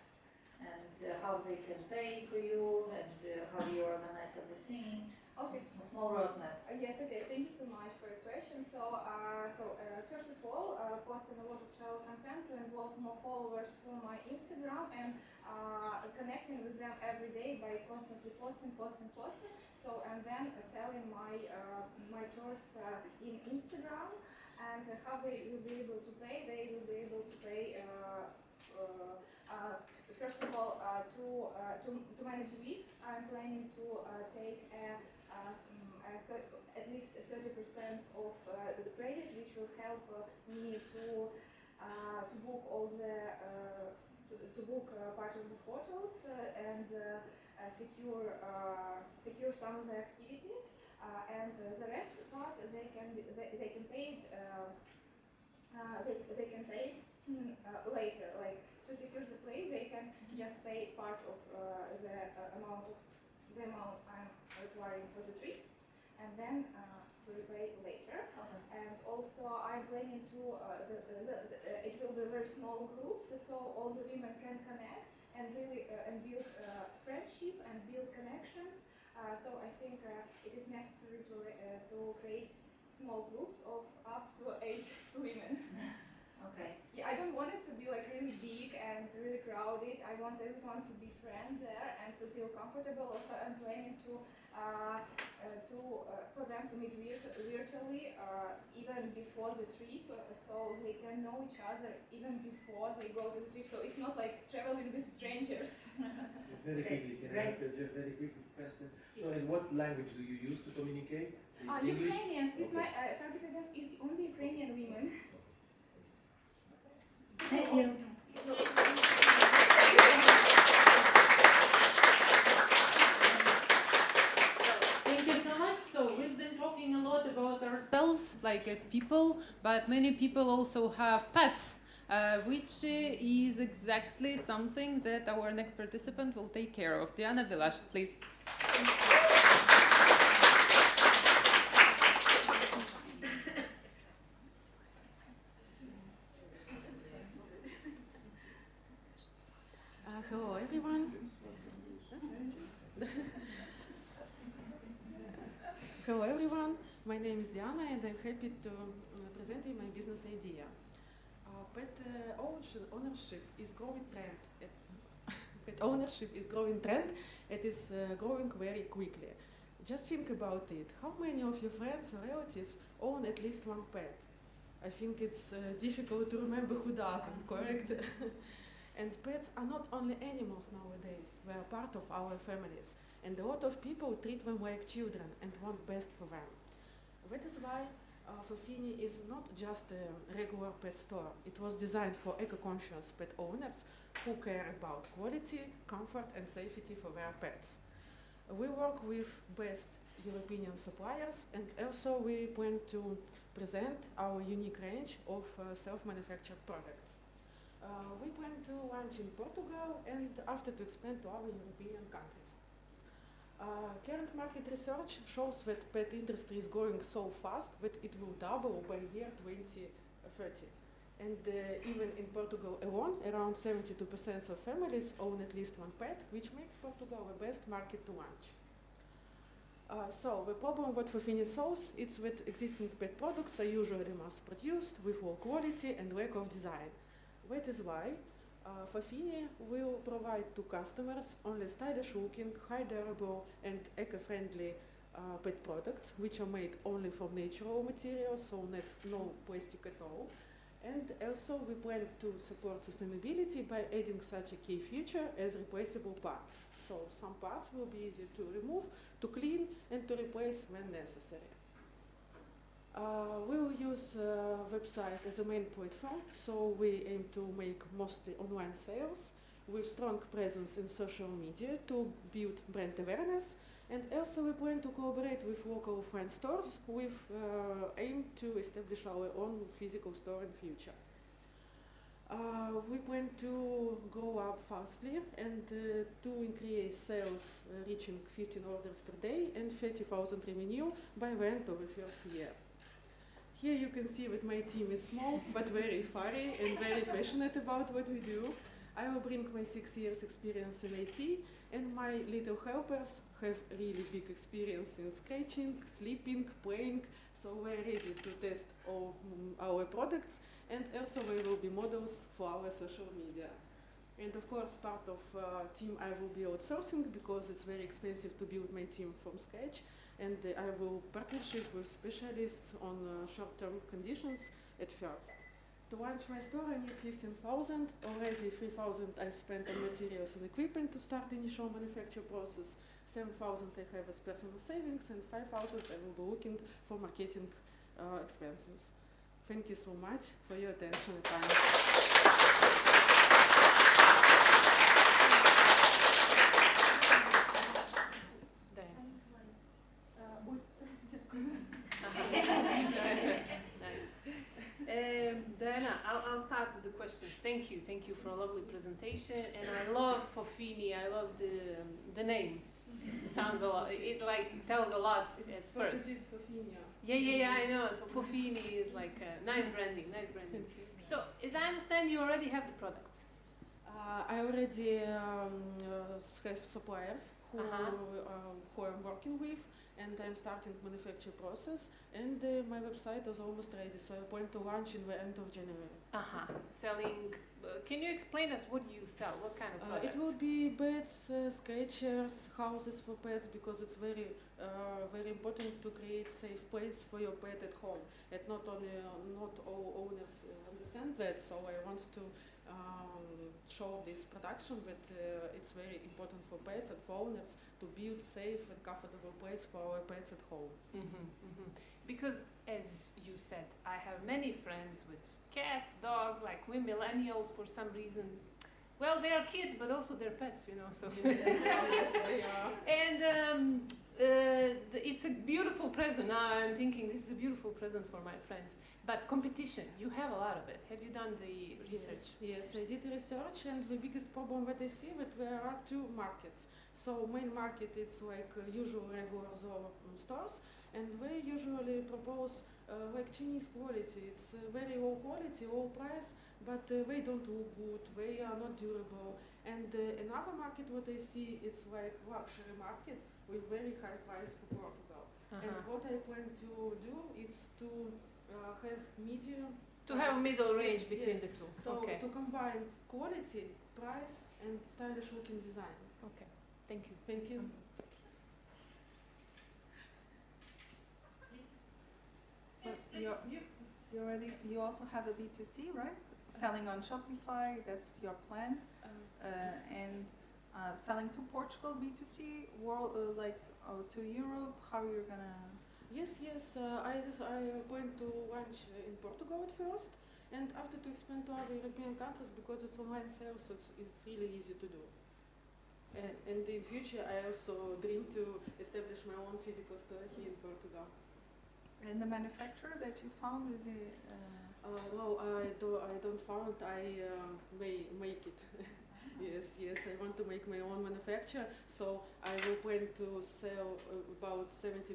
and how they can pay for you, and how you organize everything. Okay. Small roadmap. Yes, okay, thank you so much for your question. So, first of all, posting a lot of travel content to involve more followers to my Instagram and connecting with them every day by constantly posting. So, and then selling my my tours in Instagram, and how they will be able to pay. They will be able to pay. First of all, to manage risks, I'm planning to take at least 30% of the credit, which will help me to book all the to book part of the hotels and secure some of the activities, and the rest part they can pay it they can pay it later. Like to secure the place, they can just pay part of the amount I'm requiring for the trip, and then to repay later. Okay. And also I'm planning to it will be very small groups, so all the women can connect and really and build friendship and build connections. So I think it is necessary to create small groups of up to 8 women. Okay. Yeah, I don't want it to be like really big and really crowded. I want everyone to be friends there and to feel comfortable. Also, I'm planning to for them to meet virtually even before the trip, so they can know each other even before they go to the trip. So it's not like traveling with strangers. Very quickly, can I ask a very quick question? So, in what language do you use to communicate? It's English? Ukrainians. Is Okay. my target audience is only Ukrainian women. Thank you. Thank you so much. So we've been talking a lot about ourselves, like as people, but many people also have pets, which is exactly something that our next participant will take care of. Diana Vilash, please. Hello everyone. Hello everyone. My name is Diana and I'm happy to present you my business idea. Pet ownership is growing trend. Pet ownership is growing trend. It is growing very quickly. Just think about it. How many of your friends or relatives own at least one pet? I think it's difficult to remember who doesn't, correct? And pets are not only animals nowadays, they are part of our families. And a lot of people treat them like children and want best for them. That is why Fofini is not just a regular pet store. It was designed for eco-conscious pet owners who care about quality, comfort and safety for their pets. We work with best European suppliers, and also we plan to present our unique range of self-manufactured products. We plan to launch in Portugal and after to expand to other European countries. Current market research shows that pet industry is growing so fast that it will double by year 2030. And even in Portugal alone, around 72% of families own at least one pet, which makes Portugal the best market to launch. So the problem what Fofini solves is that existing pet products are usually mass-produced with low quality and lack of design. That is why Fofini will provide to customers only stylish looking, high durable and eco-friendly pet products, which are made only from natural materials, so no plastic at all. And also we plan to support sustainability by adding such a key feature as replaceable parts. So some parts will be easy to remove, to clean, and to replace when necessary. We will use website as a main platform, so we aim to make mostly online sales with strong presence in social media to build brand awareness. And also we plan to collaborate with local offline stores with aim to establish our own physical store in future. We plan to grow up fastly and to increase sales reaching 15 orders per day and 30,000 revenue by the end of the first year. Here you can see that my team is small but very fiery and very passionate about what we do. I will bring my 6 years experience in IT, and my little helpers have really big experience in sketching, sleeping, playing, so we're ready to test all our products, and also we will be models for our social media. And of course, part of team I will be outsourcing because it's very expensive to build my team from scratch, and I will partnership with specialists on short-term conditions at first. To launch my store, I need 15,000. Already 3,000 I spent on materials and equipment to start the initial manufacture process. 7,000 I have as personal savings, and 5,000 I will be looking for marketing expenses. Thank you so much for your attention and time. Diana, I'll start with the questions. Thank you for a lovely presentation, and I love Fofini. I love the name. It sounds a lot. It tells a lot at first. It's Fofinia. Yeah, I know. So Fofini is like nice branding. Thank you. So, as I understand, you already have the products. I already have suppliers who I'm working with, and I'm starting manufacture process, and my website is almost ready, so I plan to launch in the end of January. Selling, can you explain us what you sell? What kind of products? It will be beds, scratchers, houses for pets, because it's very important to create safe place for your pet at home. And not all owners understand that, so I want to show this production that it's very important for pets and for owners to build safe and comfortable place for our pets at home. Because, as you said, I have many friends with cats, dogs, like we millennials for some reason. Well, they are kids, but also they're pets, you know. So Yes, they are. And it's a beautiful present. Now I'm thinking this is a beautiful present for my friends. But competition, you have a lot of it. Have you done the research? Yes, I did research, and the biggest problem that I see that there are two markets. So main market is like usual regular zoo stores, and they usually propose like Chinese quality. It's very low quality, low price, but they don't look good, they are not durable. And another market what I see is like luxury market with very high price for Portugal. And what I plan to do is to have medium. To have a middle range yes, between yes. the two. So to combine quality, price, and stylish looking design. Okay, thank you. Thank you. So you also have a B2C, right? Selling on Shopify, that's your plan. And selling to Portugal B2C, world to Europe, how you're gonna? Yes. I plan to launch in Portugal at first, and after to expand to other European countries because it's online sales, so it's really easy to do. And in future, I also dream to establish my own physical store here in Portugal. And the manufacturer that you found, is it? No, I don't found. I may make it. Yes, I want to make my own manufacture, so I will plan to sell about 70%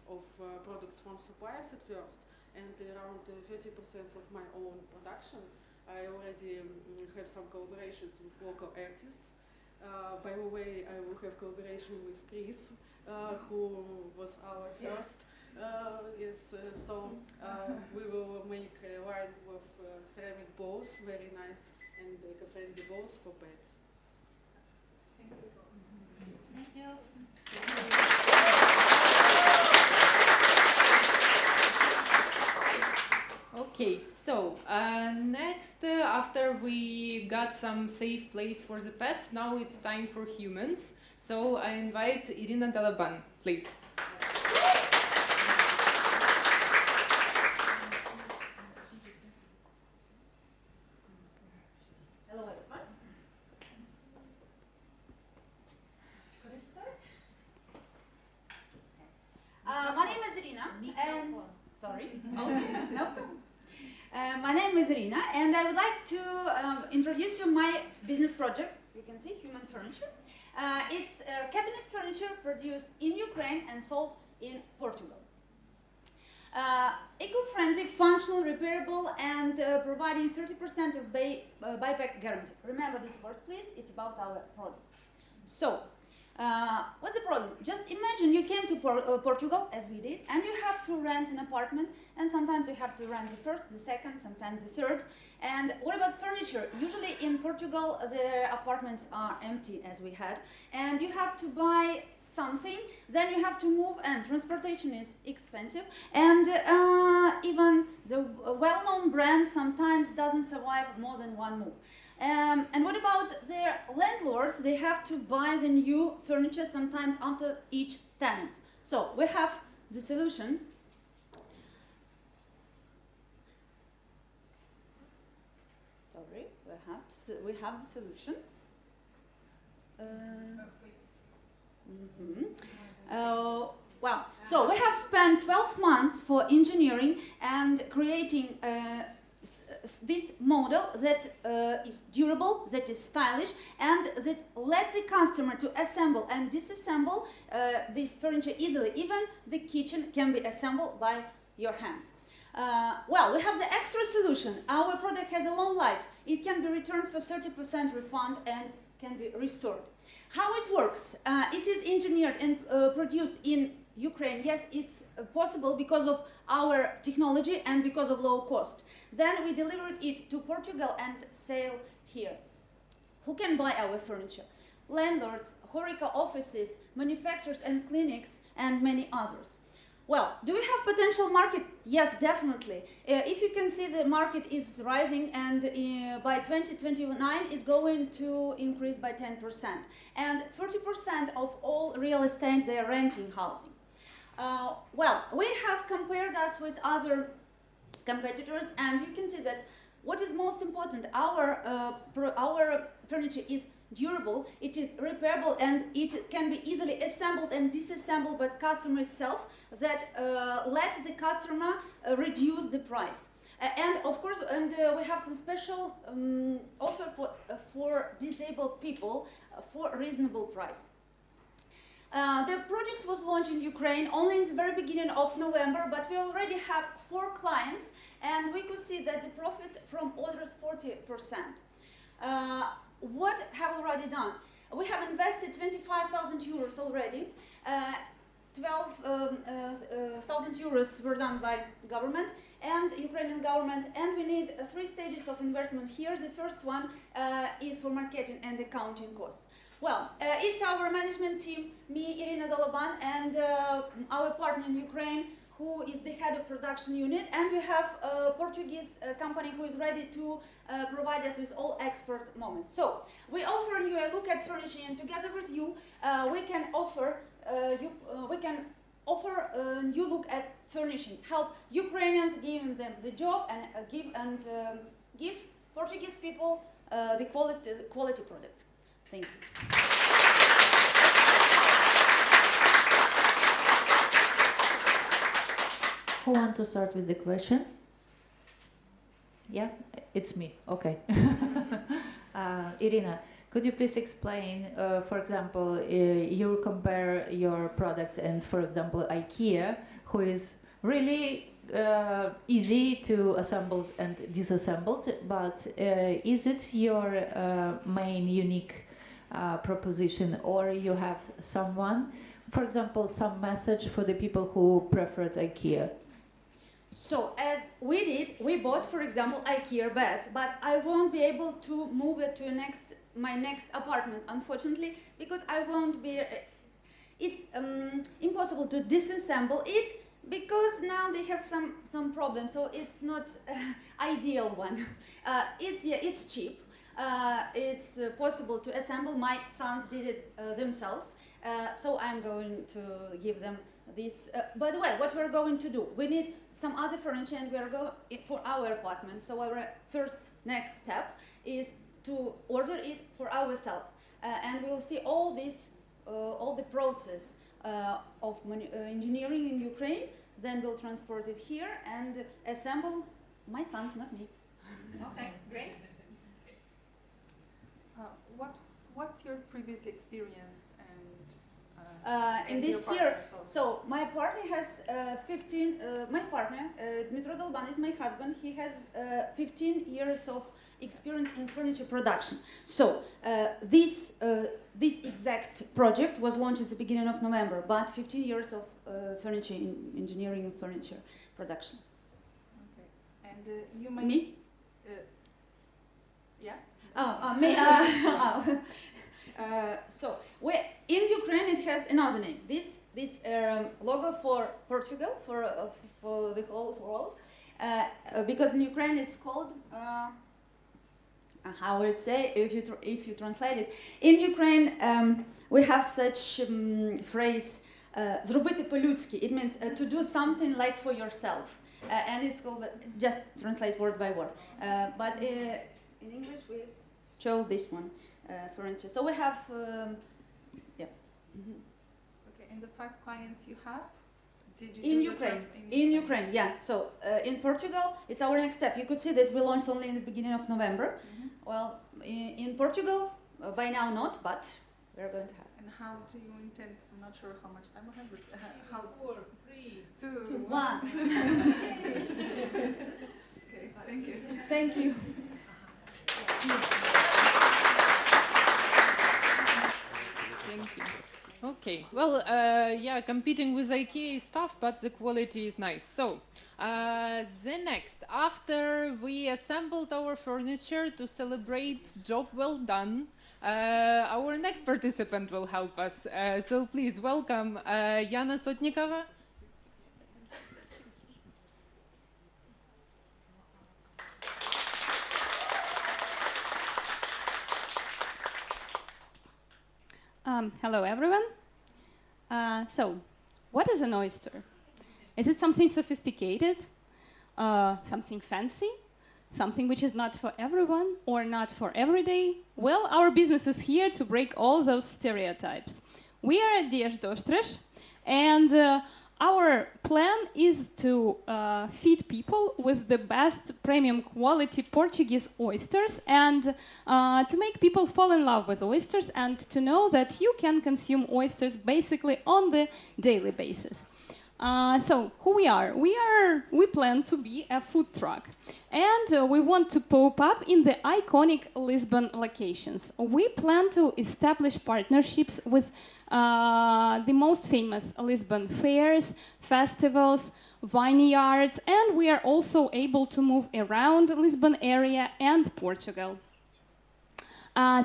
of products from suppliers at first, and around 30% of my own production. I already have some collaborations with local artists. By the way, I will have collaboration with Chris, who was our first. So we will make a line with ceramic bowls, very nice and eco-friendly bowls for pets. Thank you. Thank you. Okay, so next, after we got some safe place for the pets, now it's time for humans. So I invite Irina Dalaban, please. Hello everyone. Could I start? My name is Irina, and sorry. No. My name is Irina, and I would like to introduce you my business project. You can see Human Furniture. It's cabinet furniture produced in Ukraine and sold in Portugal. Eco-friendly, functional, repairable, and providing 30% of buyback guarantee. Remember these words, please. It's about our product. So, what's the problem? Just imagine you came to Portugal, as we did, and you have to rent an apartment, and sometimes you have to rent the first, the second, sometimes the third. And what about furniture? Usually in Portugal, the apartments are empty, as we had, and you have to buy something, then you have to move, and transportation is expensive, and even the well-known brand sometimes doesn't survive more than one move. And what about their landlords? They have to buy the new furniture sometimes after each tenant. So we have the solution. Sorry, we have the solution. Well, so we have spent 12 months for engineering and creating this model that is durable, that is stylish, and that lets the customer to assemble and disassemble this furniture easily. Even the kitchen can be assembled by your hands. Well, we have the extra solution. Our product has a long life. It can be returned for 30% refund and can be restored. How it works? It is engineered and produced in Ukraine. Yes, it's possible because of our technology and because of low cost. Then we delivered it to Portugal and sell here. Who can buy our furniture? Landlords, HoReCa offices, manufacturers and clinics, and many others. Well, do we have potential market? Yes, definitely. If you can see, the market is rising, and by 2029 is going to increase by 10%. And 40% of all real estate, they are renting housing. Well, we have compared us with other competitors, and you can see that what is most important, our furniture is durable, it is repairable, and it can be easily assembled and disassembled by the customer itself, that let the customer reduce the price. And of course, we have some special offer for disabled people for reasonable price. The project was launched in Ukraine only in the very beginning of November, but we already have 4 clients, and we could see that the profit from orders 40%. What have we already done? We have invested 25,000 euros already. 12,000 euros were done by government and Ukrainian government, and we need 3 stages of investment here. The first one is for marketing and accounting costs. Well, it's our management team, me, Irina Dalaban, and our partner in Ukraine, who is the head of production unit, and we have a Portuguese company who is ready to provide us with all expert moments. So we offer you a look at furnishing, and together with you, we can offer a new look at furnishing, help Ukrainians, giving them the job, and give Portuguese people the quality product. Thank you. Who wants to start with the questions? Yeah, it's me. Okay. Irina, could you please explain, for example, you compare your product and, for example, IKEA, who is really easy to assemble and disassemble, but is it your main unique proposition, or you have someone, for example, some message for the people who preferred IKEA? So, as we did, we bought, for example, IKEA beds, but I won't be able to move it to my next apartment, unfortunately, because I won't be. It's impossible to disassemble it. because now they have some problems, so it's not ideal one. It's cheap. It's possible to assemble. My sons did it themselves, so I'm going to give them this. By the way, what we're going to do, we need some other furniture, and we're going for our apartment. So our next step is to order it for ourselves, and we'll see all this, all the process of engineering in Ukraine. Then we'll transport it here and assemble. My sons, not me. Okay, great. What's your previous experience in this year? So my partner has 15. My partner, Dmitro Dolban, is my husband. He has 15 years of experience in furniture production. So this exact project was launched at the beginning of November, but 15 years of furniture engineering and furniture production. Okay, and you might me? Yeah. Me. So in Ukraine it has another name. This logo for Portugal for the whole world, because in Ukraine it's called. How would I say if you translate it? In Ukraine we have such phrase "зробити по-людськи." It means to do something like for yourself, and it's called, just translate word by word. But in English we chose this one, furniture. So we have, yeah. Mm-hmm. Okay, and the 5 clients you have? Did you in Ukraine? In Ukraine, yeah. So in Portugal, it's our next step. You could see that we launched only in the beginning of November. Mm-hmm. Well, in Portugal, by now not, but we're going to have. And how do you intend? I'm not sure how much time we have, but how? 4, 3, 2, 1. Okay, thank you. Thank you. Thank you. Okay, well, yeah, competing with IKEA is tough, but the quality is nice. So, the next, after we assembled our furniture to celebrate job well done, our next participant will help us. So please welcome Yana Sotnikova. Hello, everyone. So, what is an oyster? Is it something sophisticated, something fancy, something which is not for everyone or not for every day? Well, our business is here to break all those stereotypes. We are at Dias Dostras, and our plan is to feed people with the best premium quality Portuguese oysters, and to make people fall in love with oysters and to know that you can consume oysters basically on the daily basis. So who we are? We plan to be a food truck, and we want to pop up in the iconic Lisbon locations. We plan to establish partnerships with the most famous Lisbon fairs, festivals, vineyards, and we are also able to move around Lisbon area and Portugal.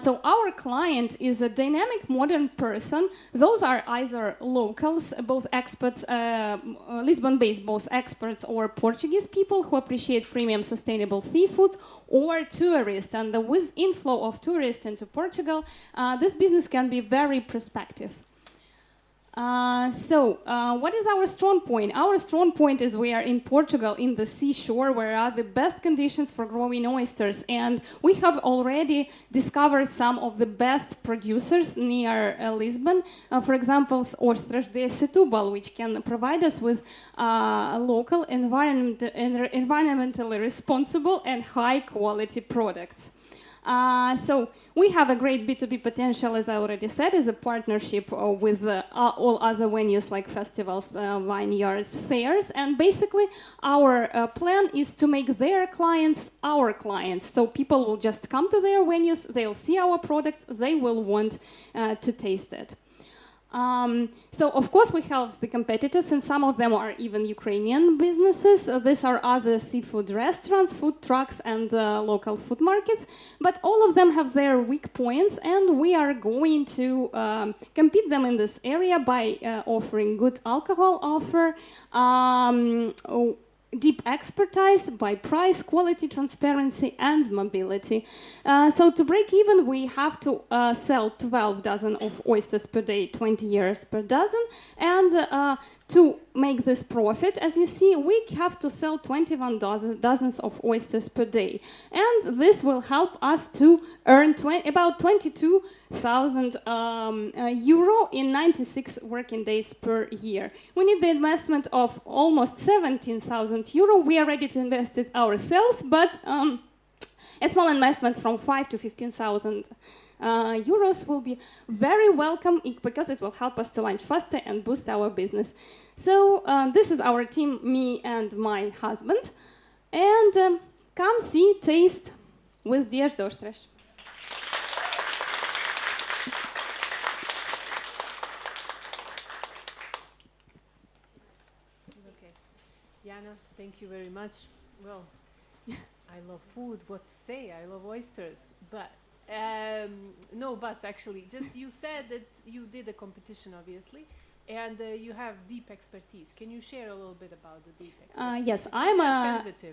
So our client is a dynamic modern person. Those are either locals, both experts, Lisbon-based both experts or Portuguese people who appreciate premium sustainable seafood, or tourists. And with inflow of tourists into Portugal, this business can be very prospective. What is our strong point? Our strong point is we are in Portugal, in the seashore, where are the best conditions for growing oysters, and we have already discovered some of the best producers near Lisbon. For example, Ostras de Setúbal, which can provide us with local, environmentally responsible and high-quality products. So we have a great B2B potential, as I already said, as a partnership with all other venues like festivals, vineyards, fairs, and basically our plan is to make their clients our clients. So people will just come to their venues, they'll see our product, they will want to taste it. So of course we have the competitors, and some of them are even Ukrainian businesses. These are other seafood restaurants, food trucks, and local food markets. But all of them have their weak points, and we are going to compete them in this area by offering good alcohol offer, deep expertise by price, quality, transparency, and mobility. So to break even, we have to sell 12 dozen of oysters per day, 20 euros per dozen. And to make this profit, as you see, we have to sell 21 dozens of oysters per day. And this will help us to earn about 22,000 euro in 96 working days per year. We need the investment of almost 17,000 euro. We are ready to invest it ourselves, but a small investment from 5 to 15,000 euros will be very welcome because it will help us to launch faster and boost our business. So this is our team, me and my husband. And come see, taste with Dias de Ostras. Okay. Jana, thank you very much. Well, I love food, what to say, I love oysters, but no buts actually. Just you said that you did a competition, obviously, and you have deep expertise. Can you share a little bit about the deep expertise?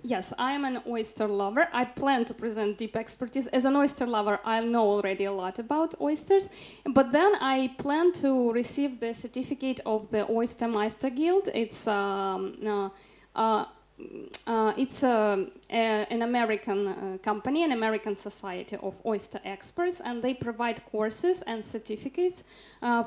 Yes, I'm an oyster lover. I plan to present deep expertise. As an oyster lover, I know already a lot about oysters, but then I plan to receive the certificate of the Oyster Meister Guild. It's an American company, an American society of oyster experts, and they provide courses and certificates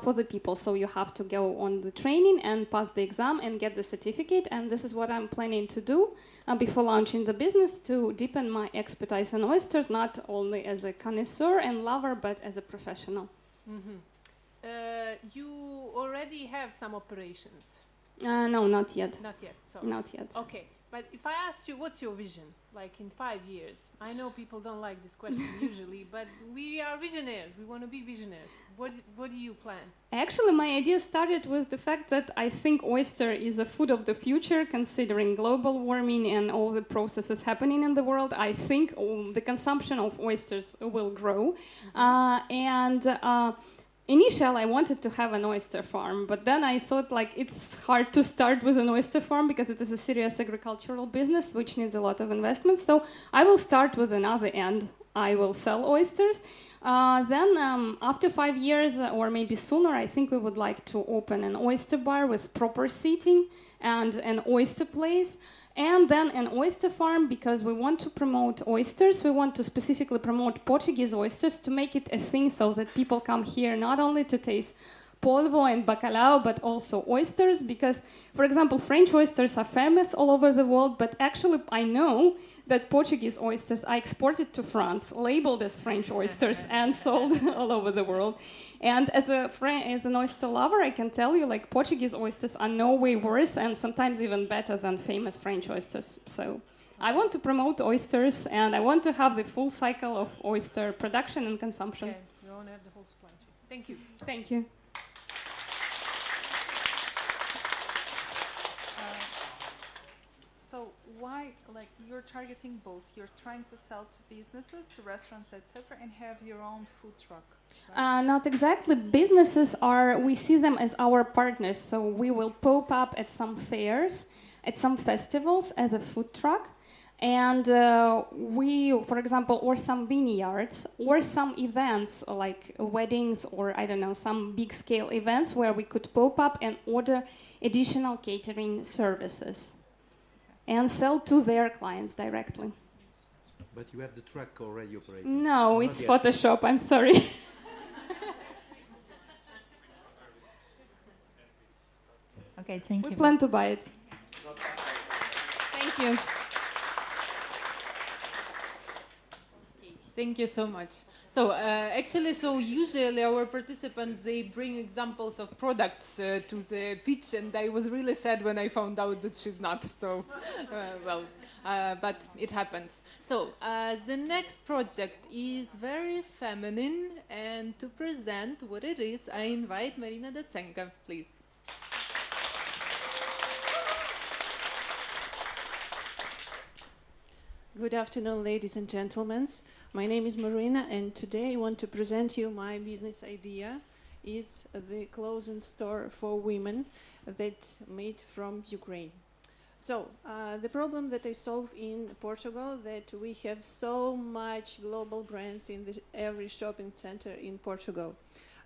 for the people. So you have to go on the training and pass the exam and get the certificate. And this is what I'm planning to do before launching the business, to deepen my expertise in oysters, not only as a connoisseur and lover, but as a professional. Mm-hmm. You already have some operations. No, not yet. Not yet. So. Not yet. Okay. But if I asked you, what's your vision, like in 5 years? I know people don't like this question usually, but we are visionaries. We want to be visionaries. What do you plan? Actually, my idea started with the fact that I think oyster is a food of the future, considering global warming and all the processes happening in the world. I think the consumption of oysters will grow. Initially, I wanted to have an oyster farm, but then I thought it's hard to start with an oyster farm because it is a serious agricultural business which needs a lot of investment. So I will start with another end. I will sell oysters. Then after 5 years or maybe sooner, I think we would like to open an oyster bar with proper seating and an oyster place. And then an oyster farm, because we want to promote oysters. We want to specifically promote Portuguese oysters to make it a thing so that people come here not only to taste polvo and bacalhau, but also oysters. Because, for example, French oysters are famous all over the world, but actually I know that Portuguese oysters are exported to France, labeled as French oysters, and sold all over the world. And as an oyster lover, I can tell you, Portuguese oysters are no way worse and sometimes even better than famous French oysters. So I want to promote oysters, and I want to have the full cycle of oyster production and consumption. Okay, you want to have the whole supply chain. Thank you. Thank you. So why, you're targeting both? You're trying to sell to businesses, to restaurants, etc., and have your own food truck, right? Not exactly. Businesses we see them as our partners. So we will pop up at some fairs, at some festivals as a food truck. And for example, or some vineyards, or some events like weddings, or I don't know, some big scale events where we could pop up and order additional catering services. And sell to their clients directly. But you have the truck already operating? No, it's Photoshop, I'm sorry. Okay, thank you. We plan to buy it. Thank you. Thank you so much. So actually, so usually our participants, they bring examples of products to the pitch, and I was really sad when I found out that she's not. So, but it happens. So the next project is very feminine, and to present what it is, I invite Marina Datsenka, please. Good afternoon, ladies and gentlemen. My name is Marina, and today I want to present you my business idea. It's the clothing store for women that made from Ukraine. So, the problem that I solve in Portugal, that we have so much global brands in every shopping center in Portugal.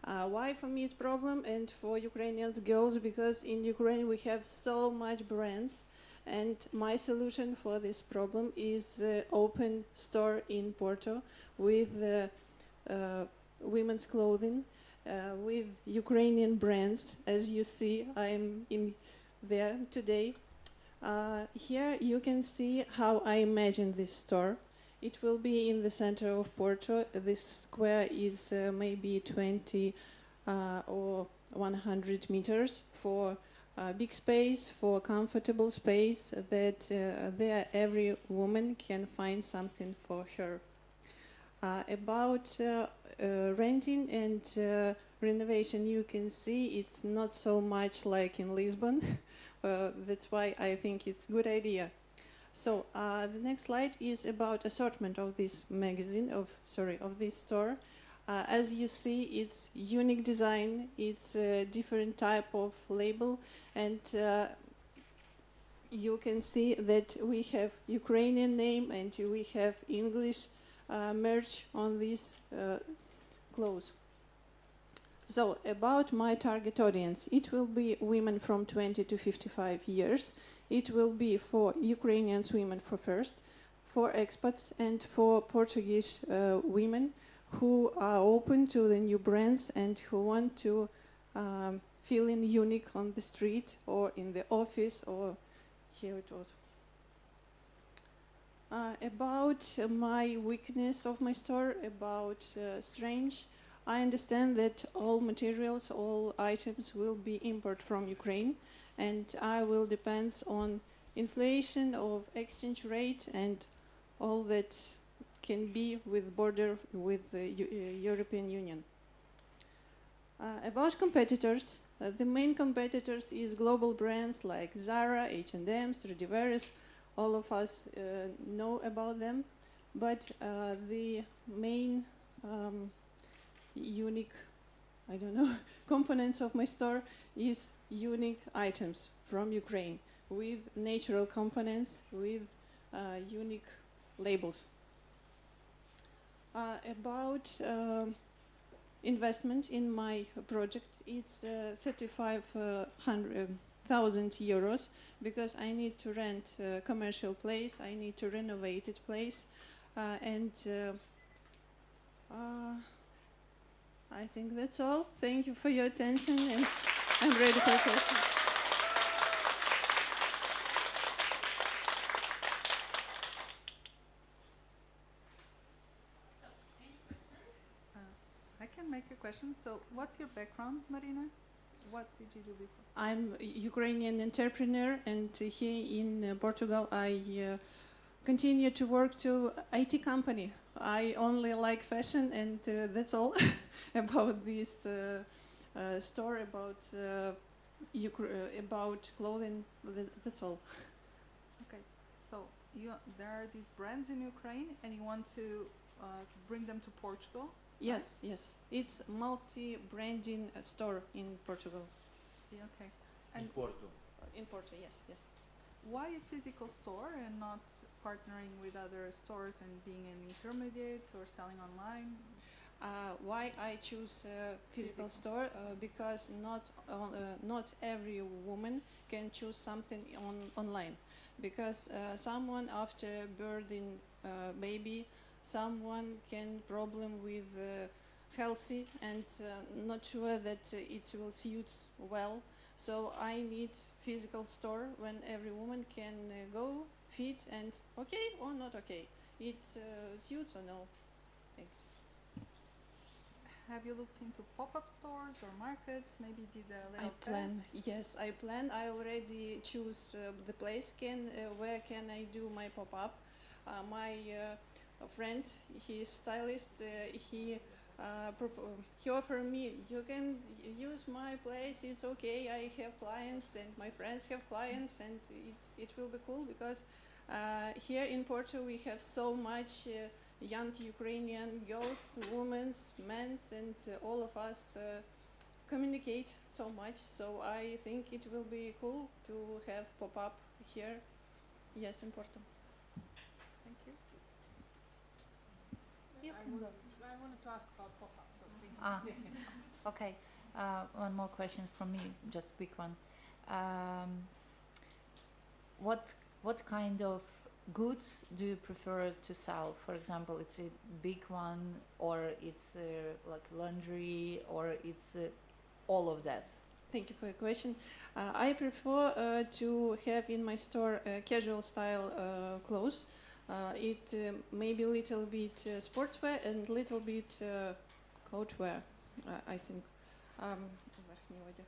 Why for me it's problem and for Ukrainian girls? Because in Ukraine we have so much brands. And my solution for this problem is open store in Porto with women's clothing, with Ukrainian brands. As you see, I'm in there today. Here you can see how I imagine this store. It will be in the center of Porto. This square is maybe 20 or 100 meters for big space, for comfortable space that there every woman can find something for her. About renting and renovation, you can see it's not so much like in Lisbon. That's why I think it's a good idea. So the next slide is about assortment of this magazine, of this store. As you see, it's unique design, it's a different type of label, and you can see that we have Ukrainian name and we have English merch on these clothes. So, about my target audience, it will be women from 20 to 55 years. It will be for Ukrainian women for first, for expats, and for Portuguese women who are open to the new brands and who want to feeling unique on the street or in the office, or here it was. About my weakness of my store, about strange, I understand that all materials, all items will be imported from Ukraine, and I will depend on inflation of exchange rate and all that can be with border with the European Union. About competitors, the main competitors is global brands like Zara, H&M, Stradivarius. All of us know about them, but the main unique, components of my store is unique items from Ukraine with natural components, with unique labels. About investment in my project, it's 35,000 euros because I need to rent a commercial place, I need to renovate it place, and I think that's all. Thank you for your attention, and I'm ready for questions. I can make a question. So, what's your background, Marina? What did you do before? I'm a Ukrainian entrepreneur, and here in Portugal, I continue to work to IT company. I only like fashion, and that's all about this store, about clothing. That's all. Okay, so there are these brands in Ukraine, and you want to bring them to Portugal? Yes, yes. It's multi-branding store in Portugal. Yeah, okay. In Porto. In Porto, yes, yes. Why a physical store and not partnering with other stores and being an intermediate or selling online? Why I choose physical store? Because not every woman can choose something online. Because someone after birthing baby, someone can problem with healthy and not sure that it will suit well. So I need physical store when every woman can go fit and okay or not okay. It suits or no. Thanks. Have you looked into pop-up stores or markets? Maybe did a little test? Yes, I plan. I already choose the place. Where can I do my pop-up? My friend, he is stylist. He offered me, you can use my place. It's okay. I have clients, and my friends have clients, and it will be cool because here in Portugal we have so much. Young Ukrainian girls, women, men, and all of us communicate so much. So I think it will be cool to have pop-up here. Yes, important. Thank you. I wanted to ask about pop-up. So Okay. One more question from me, just a quick one. What kind of goods do you prefer to sell? For example, it's a big one, or it's like laundry, or it's all of that? Thank you for your question. I prefer to have in my store casual style clothes. It may be a little bit sportswear and little bit coatwear, I think. Верхній одяг.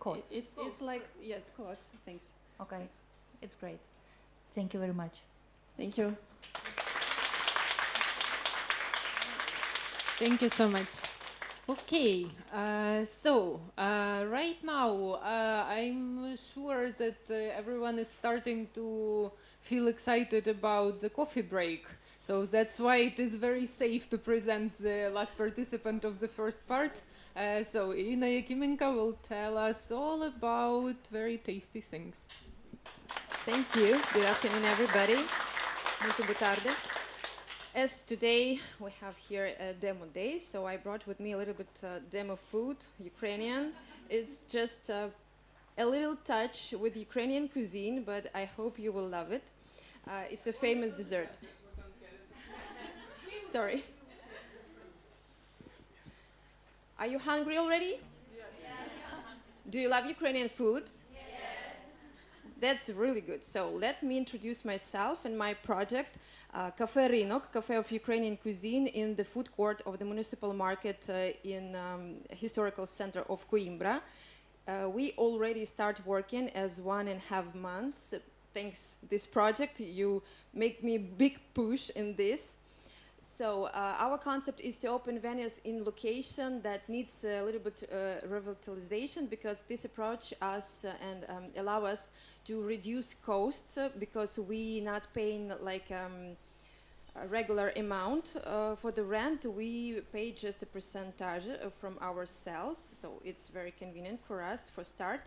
Coat. It's like, yes, coat. Thanks. Okay, Thanks. It's great. Thank you very much. Thank you. Thank you so much. Okay, so right now I'm sure that everyone is starting to feel excited about the coffee break. So that's why it is very safe to present the last participant of the first part. So Irina Yakimenko will tell us all about very tasty things. Thank you. Good afternoon, everybody. Muito boa tarde. As today we have here a demo day, so I brought with me a little bit demo food, Ukrainian. It's just a little touch with Ukrainian cuisine, but I hope you will love it. It's a famous dessert. Sorry. Are you hungry already? Yes. Do you love Ukrainian food? Yes. That's really good. So let me introduce myself and my project, Cafe Rynok, Cafe of Ukrainian Cuisine in the food court of the municipal market in historical center of Coimbra. We already start working as 1.5 months. Thanks this project, you make me big push in this. So our concept is to open venues in location that needs a little bit revitalization, because this approach us and allow us to reduce costs because we not paying like a regular amount for the rent. We pay just a percentage from our sales, so it's very convenient for us for start.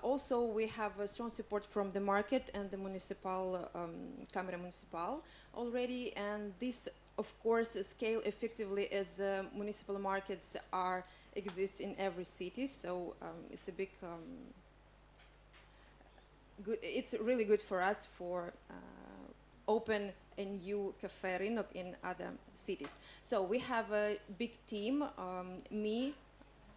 Also, we have a strong support from the market and the municipal Camera Municipal already, and this of course scale effectively as municipal markets exist in every city, so it's a big good. It's really good for us for open a new Cafe Rynok in other cities. So we have a big team. Me,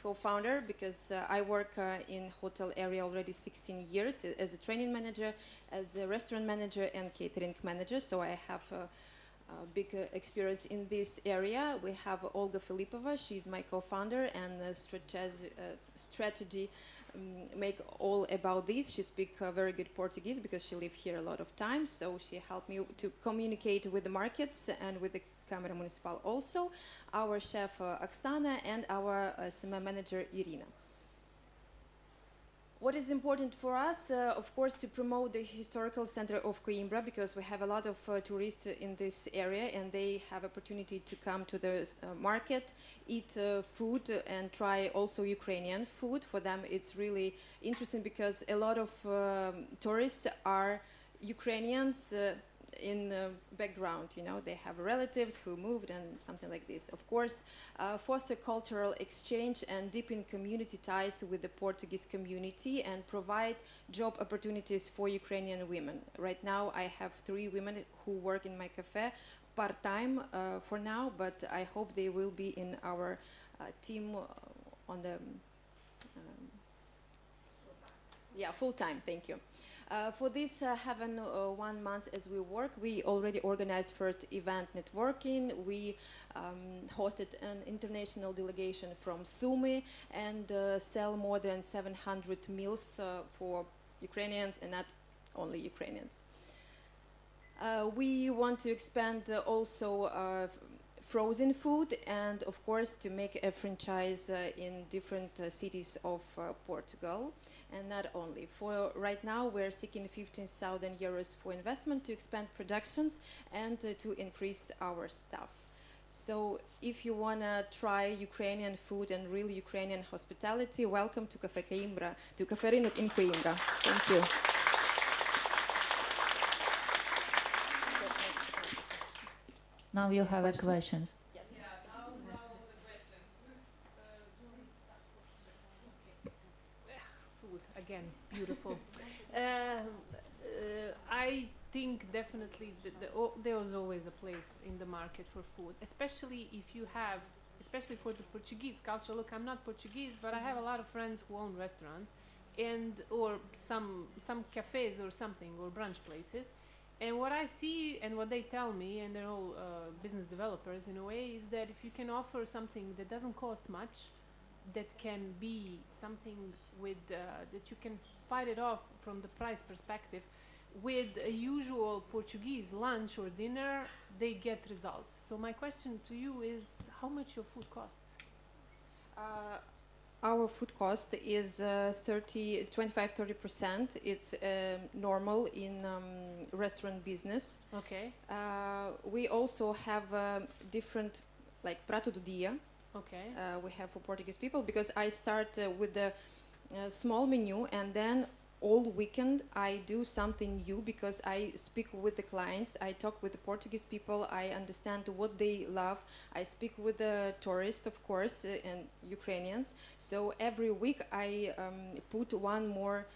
co-founder, because I work in hotel area already 16 years as a training manager, as a restaurant manager and catering manager. So I have a big experience in this area. We have Olga Filipova. She's my co-founder and strategy make all about this. She speaks very good Portuguese because she lived here a lot of time. So she helped me to communicate with the markets and with the Camera Municipal also. Our chef Oksana and our SMA manager Irina. What is important for us, of course, to promote the historical center of Coimbra, because we have a lot of tourists in this area and they have opportunity to come to the market, eat food and try also Ukrainian food. For them it's really interesting because a lot of tourists are Ukrainians in the background, you know, they have relatives who moved and something like this. Of course, foster cultural exchange and deepen community ties with the Portuguese community and provide job opportunities for Ukrainian women. Right now, I have 3 women who work in my cafe part-time for now, but I hope they will be in our team on the full-time, thank you. For this 1 month as we work, we already organized first event networking. We hosted an international delegation from Sumy and sell more than 700 meals for Ukrainians and not only Ukrainians. We want to expand also frozen food and of course to make a franchise in different cities of Portugal, and not only. For right now we're seeking 15,000 euros for investment to expand productions and to increase our staff. So if you want to try Ukrainian food and real Ukrainian hospitality, welcome to Cafe Coimbra, to Cafe Rynok in Coimbra. Thank you. Now you have questions. Yes. Yeah, now the questions. Food, again, beautiful. I think definitely there's always a place in the market for food, especially if you have, especially for the Portuguese culture. Look, I'm not Portuguese, but I have a lot of friends who own restaurants and or some cafes or something, or brunch places. And what I see and what they tell me, and they're all business developers in a way, is that if you can offer something that doesn't cost much, that can be something with that you can fight it off from the price perspective, with a usual Portuguese lunch or dinner, they get results. So my question to you is, how much your food costs? Our food cost is 25-30%. It's normal in restaurant business. Okay. We also have different, like prato do dia. Okay. We have for Portuguese people, because I start with the small menu, and then all weekend I do something new, because I speak with the clients, I talk with the Portuguese people, I understand what they love, I speak with the tourists, of course, and Ukrainians. So every week I put one more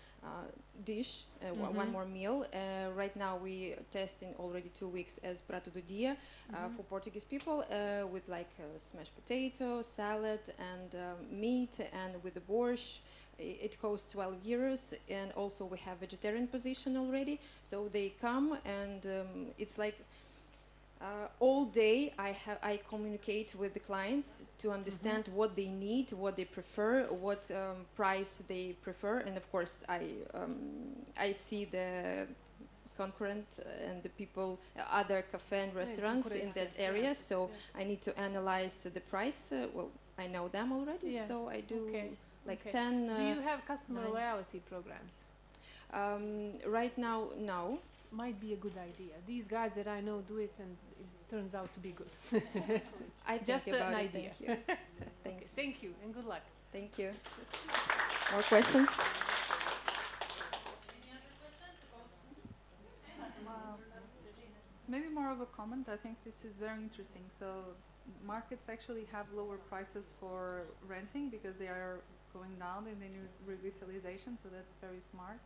dish, one more meal. Right now we testing already 2 weeks as prato do dia for Portuguese people, with like smashed potato, salad, and meat, and with the borscht. It costs 12 euros, and also we have vegetarian position already. So they come, and it's like all day I communicate with the clients to understand what they need, what they prefer, what price they prefer, and of course I see the concurrent and the people, other cafe and restaurants in that area. So I need to analyze the price. Well, I know them already, so I do. Like 10. Do you have customer loyalty programs? Right now, no. Might be a good idea. These guys that I know do it, and it turns out to be good. I just think about an it. idea. Thank you. Okay, thank you, and good luck. Thank you. More questions? Maybe more of a comment. I think this is very interesting. So markets actually have lower prices for renting because they are going down in the new revitalization, so that's very smart.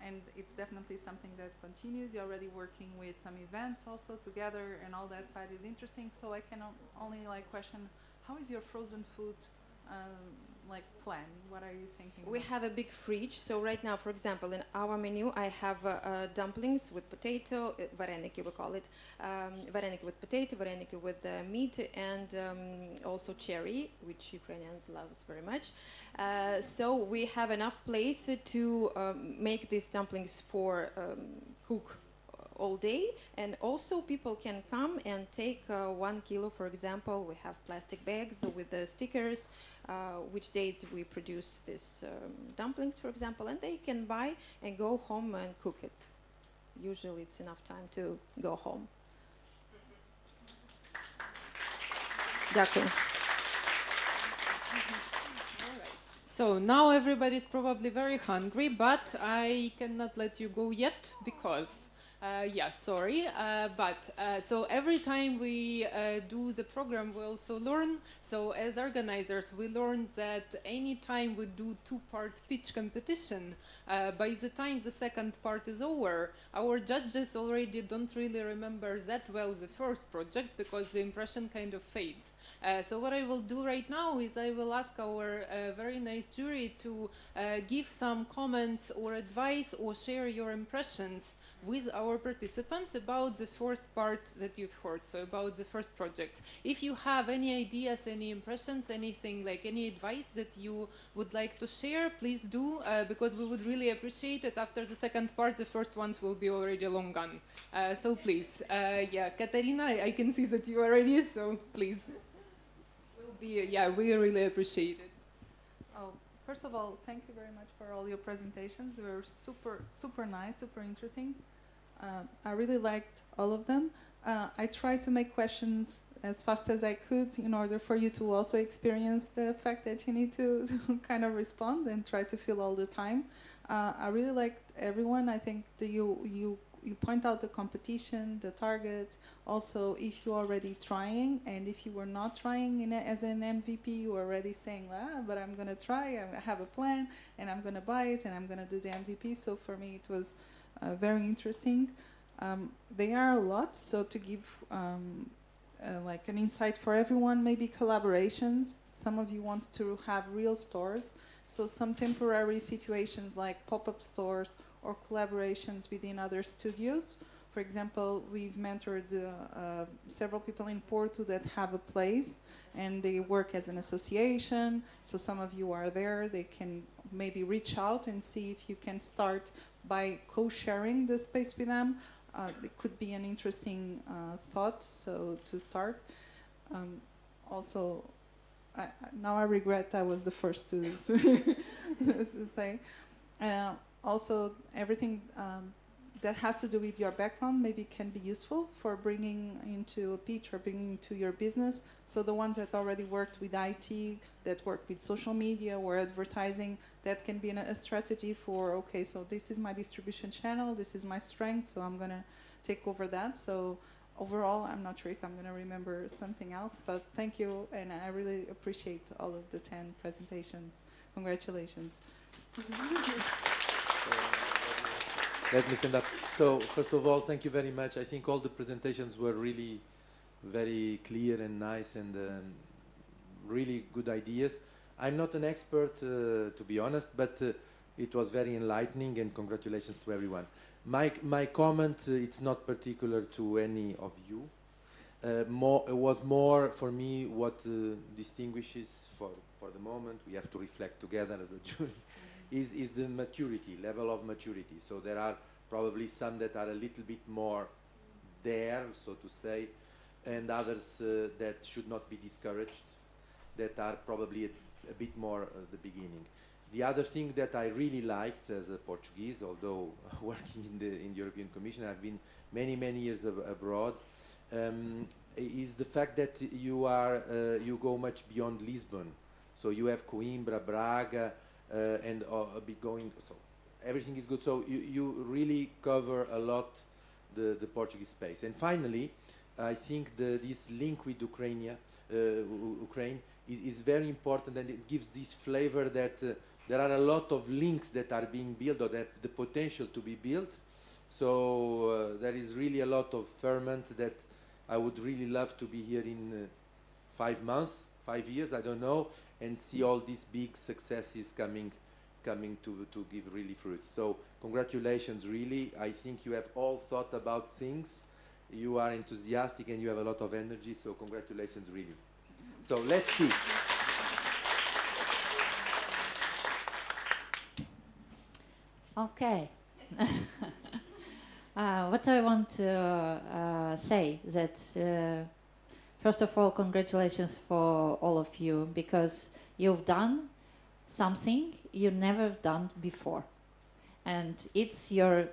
And it's definitely something that continues. You're already working with some events also together, and all that side is interesting. So I can only like question, how is your frozen food like plan? What are you thinking? We have a big fridge. So right now, for example, in our menu, I have dumplings with potato, vareniki we call it, vareniki with potato, vareniki with meat, and also cherry, which Ukrainians love very much. So we have enough place to make these dumplings for cook all day, and also people can come and take 1 kilo, for example. We have plastic bags with the stickers, which date we produce these dumplings, for example, and they can buy and go home and cook it. Usually it's enough time to go home. Дякую. So now everybody's probably very hungry, but I cannot let you go yet, because So every time we do the program, we also learn. So as organizers, we learned that any time we do two-part pitch competition, by the time the second part is over, our judges already don't really remember that well the first project because the impression kind of fades. So what I will do right now is I will ask our very nice jury to give some comments or advice or share your impressions with our participants about the first part that you've heard, so about the first project. If you have any ideas, any impressions, anything like any advice that you would like to share, please do, because we would really appreciate it. After the second part, the first ones will be already long gone. So please, Katarina, I can see that you are ready, so please. We really appreciate it. Oh, first of all, thank you very much for all your presentations. They were super nice, super interesting. I really liked all of them. I tried to make questions as fast as I could in order for you to also experience the fact that you need to kind of respond and try to fill all the time. I really liked everyone. I think that you point out the competition, the target, also if you're already trying, and if you were not trying as an MVP, you were already saying, but I'm going to try, I have a plan, and I'm going to buy it, and I'm going to do the MVP. So for me, it was very interesting. There are a lot, so to give like an insight for everyone, maybe collaborations. Some of you want to have real stores, so some temporary situations like pop-up stores or collaborations within other studios. For example, we've mentored several people in Porto that have a place and they work as an association. So some of you are there, they can maybe reach out and see if you can start by co-sharing the space with them. It could be an interesting thought, so to start. Also, now I regret I was the first to say. Also, everything that has to do with your background maybe can be useful for bringing into a pitch or bringing into your business. So the ones that already worked with IT, that worked with social media or advertising, that can be a strategy for, okay, so this is my distribution channel, this is my strength, so I'm going to take over that. So overall, I'm not sure if I'm going to remember something else, but thank you, and I really appreciate all of the 10 presentations. Congratulations. Let me stand up. So, first of all, thank you very much. I think all the presentations were really very clear and nice and really good ideas. I'm not an expert, to be honest, but it was very enlightening, and congratulations to everyone. My comment, it's not particular to any of you. It was more for me what distinguishes for the moment, we have to reflect together as a jury, is the maturity, level of maturity. So there are probably some that are a little bit more there, so to say, and others that should not be discouraged, that are probably a bit more at the beginning. The other thing that I really liked as a Portuguese, although working in the European Commission, I've been many years abroad, is the fact that you go much beyond Lisbon. So you have Coimbra, Braga, and a bit going, so everything is good. So you really cover a lot the Portuguese space. And finally, I think this link with Ukraine is very important, and it gives this flavor that there are a lot of links that are being built or that have the potential to be built. So there is really a lot of ferment that I would really love to be here in 5 months, 5 years, I don't know, and see all these big successes coming to give really fruits. So congratulations, really. I think you have all thought about things. You are enthusiastic and you have a lot of energy, so congratulations, really. So let's see. Okay. What I want to say that first of all, congratulations for all of you, because you've done something you never done before, and it's your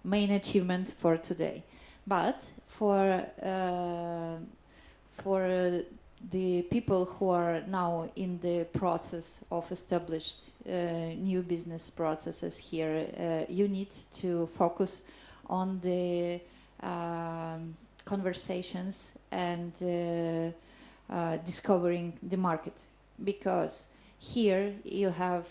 main achievement for today. But for the people who are now in the process of established new business processes here, you need to focus on the conversations and discovering the market, because here you have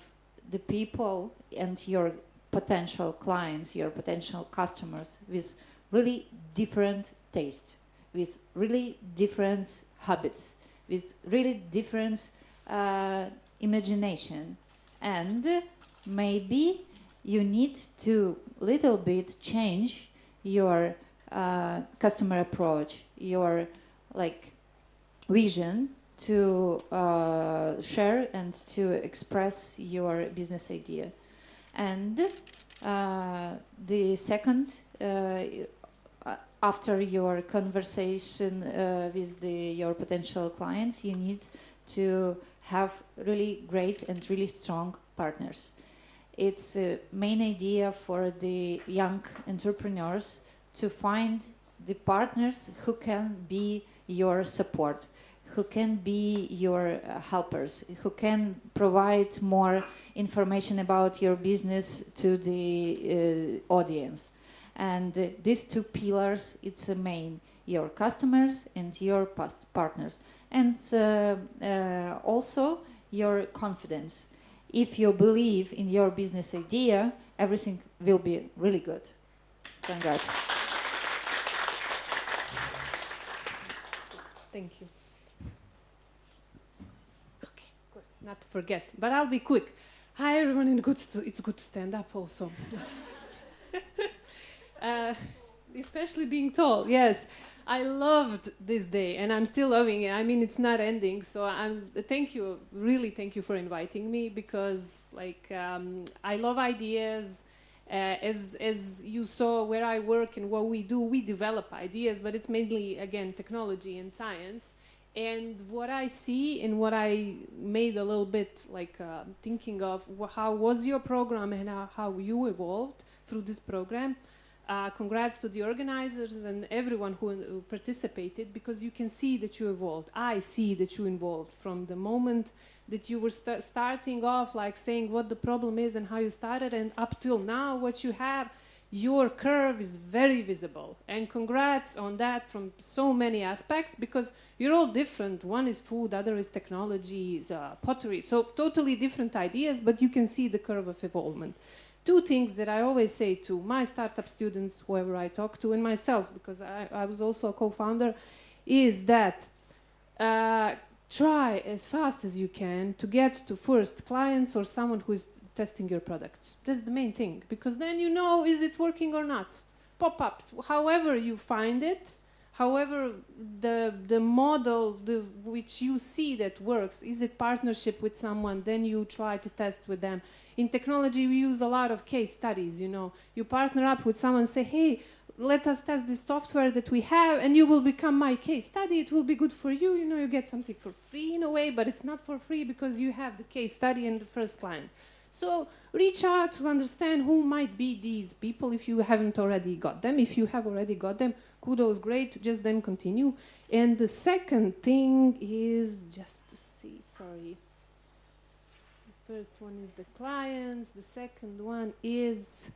the people and your potential clients, your potential customers with really different tastes, with really different habits, with really different imagination, and maybe you need to little bit change your customer approach, your vision to share and to express your business idea. And the second, after your conversation with your potential clients, you need to have really great and really strong partners. It's a main idea for the young entrepreneurs to find the partners who can be your support, who can be your helpers, who can provide more information about your business to the audience. And these two pillars, it's the main, your customers and your partners. And also your confidence. If you believe in your business idea, everything will be really good. Congrats. Thank you. Okay, good. Not to forget, but I'll be quick. Hi everyone, and it's good to stand up also. Especially being tall, yes. I loved this day, and I'm still loving it. I mean, it's not ending, so thank you, really thank you for inviting me, because I love ideas. As you saw where I work and what we do, we develop ideas, but it's mainly, again, technology and science. And what I see and what I made a little bit thinking of, how was your program and how you evolved through this program. Congrats to the organizers and everyone who participated, because you can see that you evolved. I see that you evolved from the moment that you were starting off, saying what the problem is and how you started, and up till now, what you have, your curve is very visible. And congrats on that from so many aspects, because you're all different. One is food, other is technology, pottery. So totally different ideas, but you can see the curve of evolvement. Two things that I always say to my startup students, whoever I talk to, and myself, because I was also a co-founder, is that try as fast as you can to get to first clients or someone who is testing your product. That's the main thing, because then you know, is it working or not? Pop-ups, however you find it, however the model which you see that works, is it partnership with someone, then you try to test with them. In technology, we use a lot of case studies, You partner up with someone and say, hey, let us test this software that we have, and you will become my case study. It will be good for you. You get something for free in a way, but it's not for free because you have the case study and the first client. So reach out to understand who might be these people if you haven't already got them. If you have already got them, kudos, great, just then continue. And the second thing is, just to see, sorry. The first one is the clients. The second one is,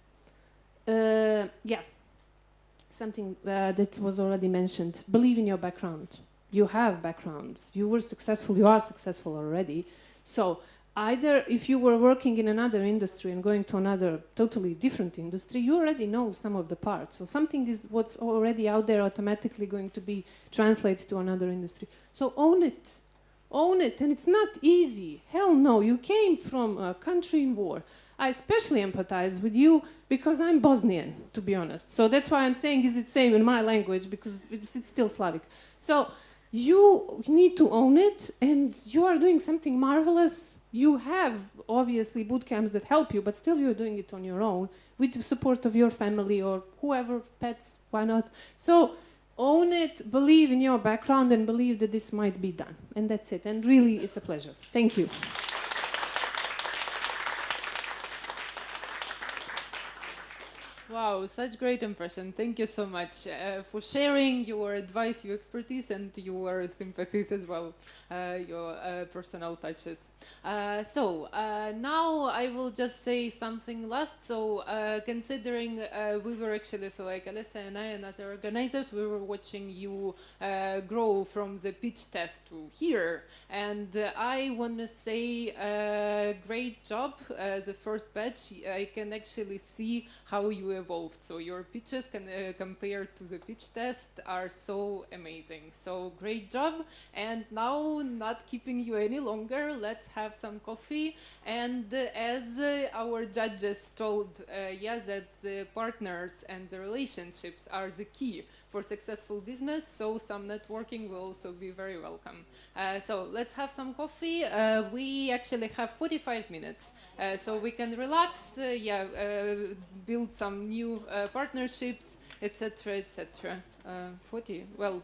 something that was already mentioned. Believe in your background. You have backgrounds. You were successful. You are successful already. So either if you were working in another industry and going to another totally different industry, you already know some of the parts. So something is what's already out there automatically going to be translated to another industry. So own it. Own it. And it's not easy. Hell no. You came from a country in war. I especially empathize with you because I'm Bosnian, to be honest. So that's why I'm saying is it same in my language, because it's still Slavic. So you need to own it, and you are doing something marvelous. You have, obviously, boot camps that help you, but still you're doing it on your own with the support of your family or whoever, pets, why not? So own it, believe in your background, and believe that this might be done. And that's it. And really, it's a pleasure. Thank you. Wow, such great impression. Thank you so much for sharing your advice, your expertise, and your sympathies as well, your personal touches. Now I will just say something last. So considering we were actually, so like Alessa and I and other organizers, we were watching you grow from the pitch test to here. And I want to say great job. The first batch, I can actually see how you evolved. So your pitches compared to the pitch test are so amazing. So great job. And now, not keeping you any longer, let's have some coffee. And as our judges told, that the partners and the relationships are the key for successful business, so some networking will also be very welcome. So let's have some coffee. We actually have 45 minutes, so we can relax, build some new partnerships, etc., etc. 40, well,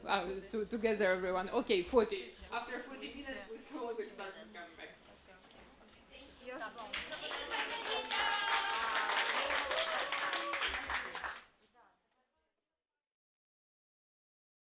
together everyone. Okay, 40. After 40 minutes, we slowly start to come back. Thank you.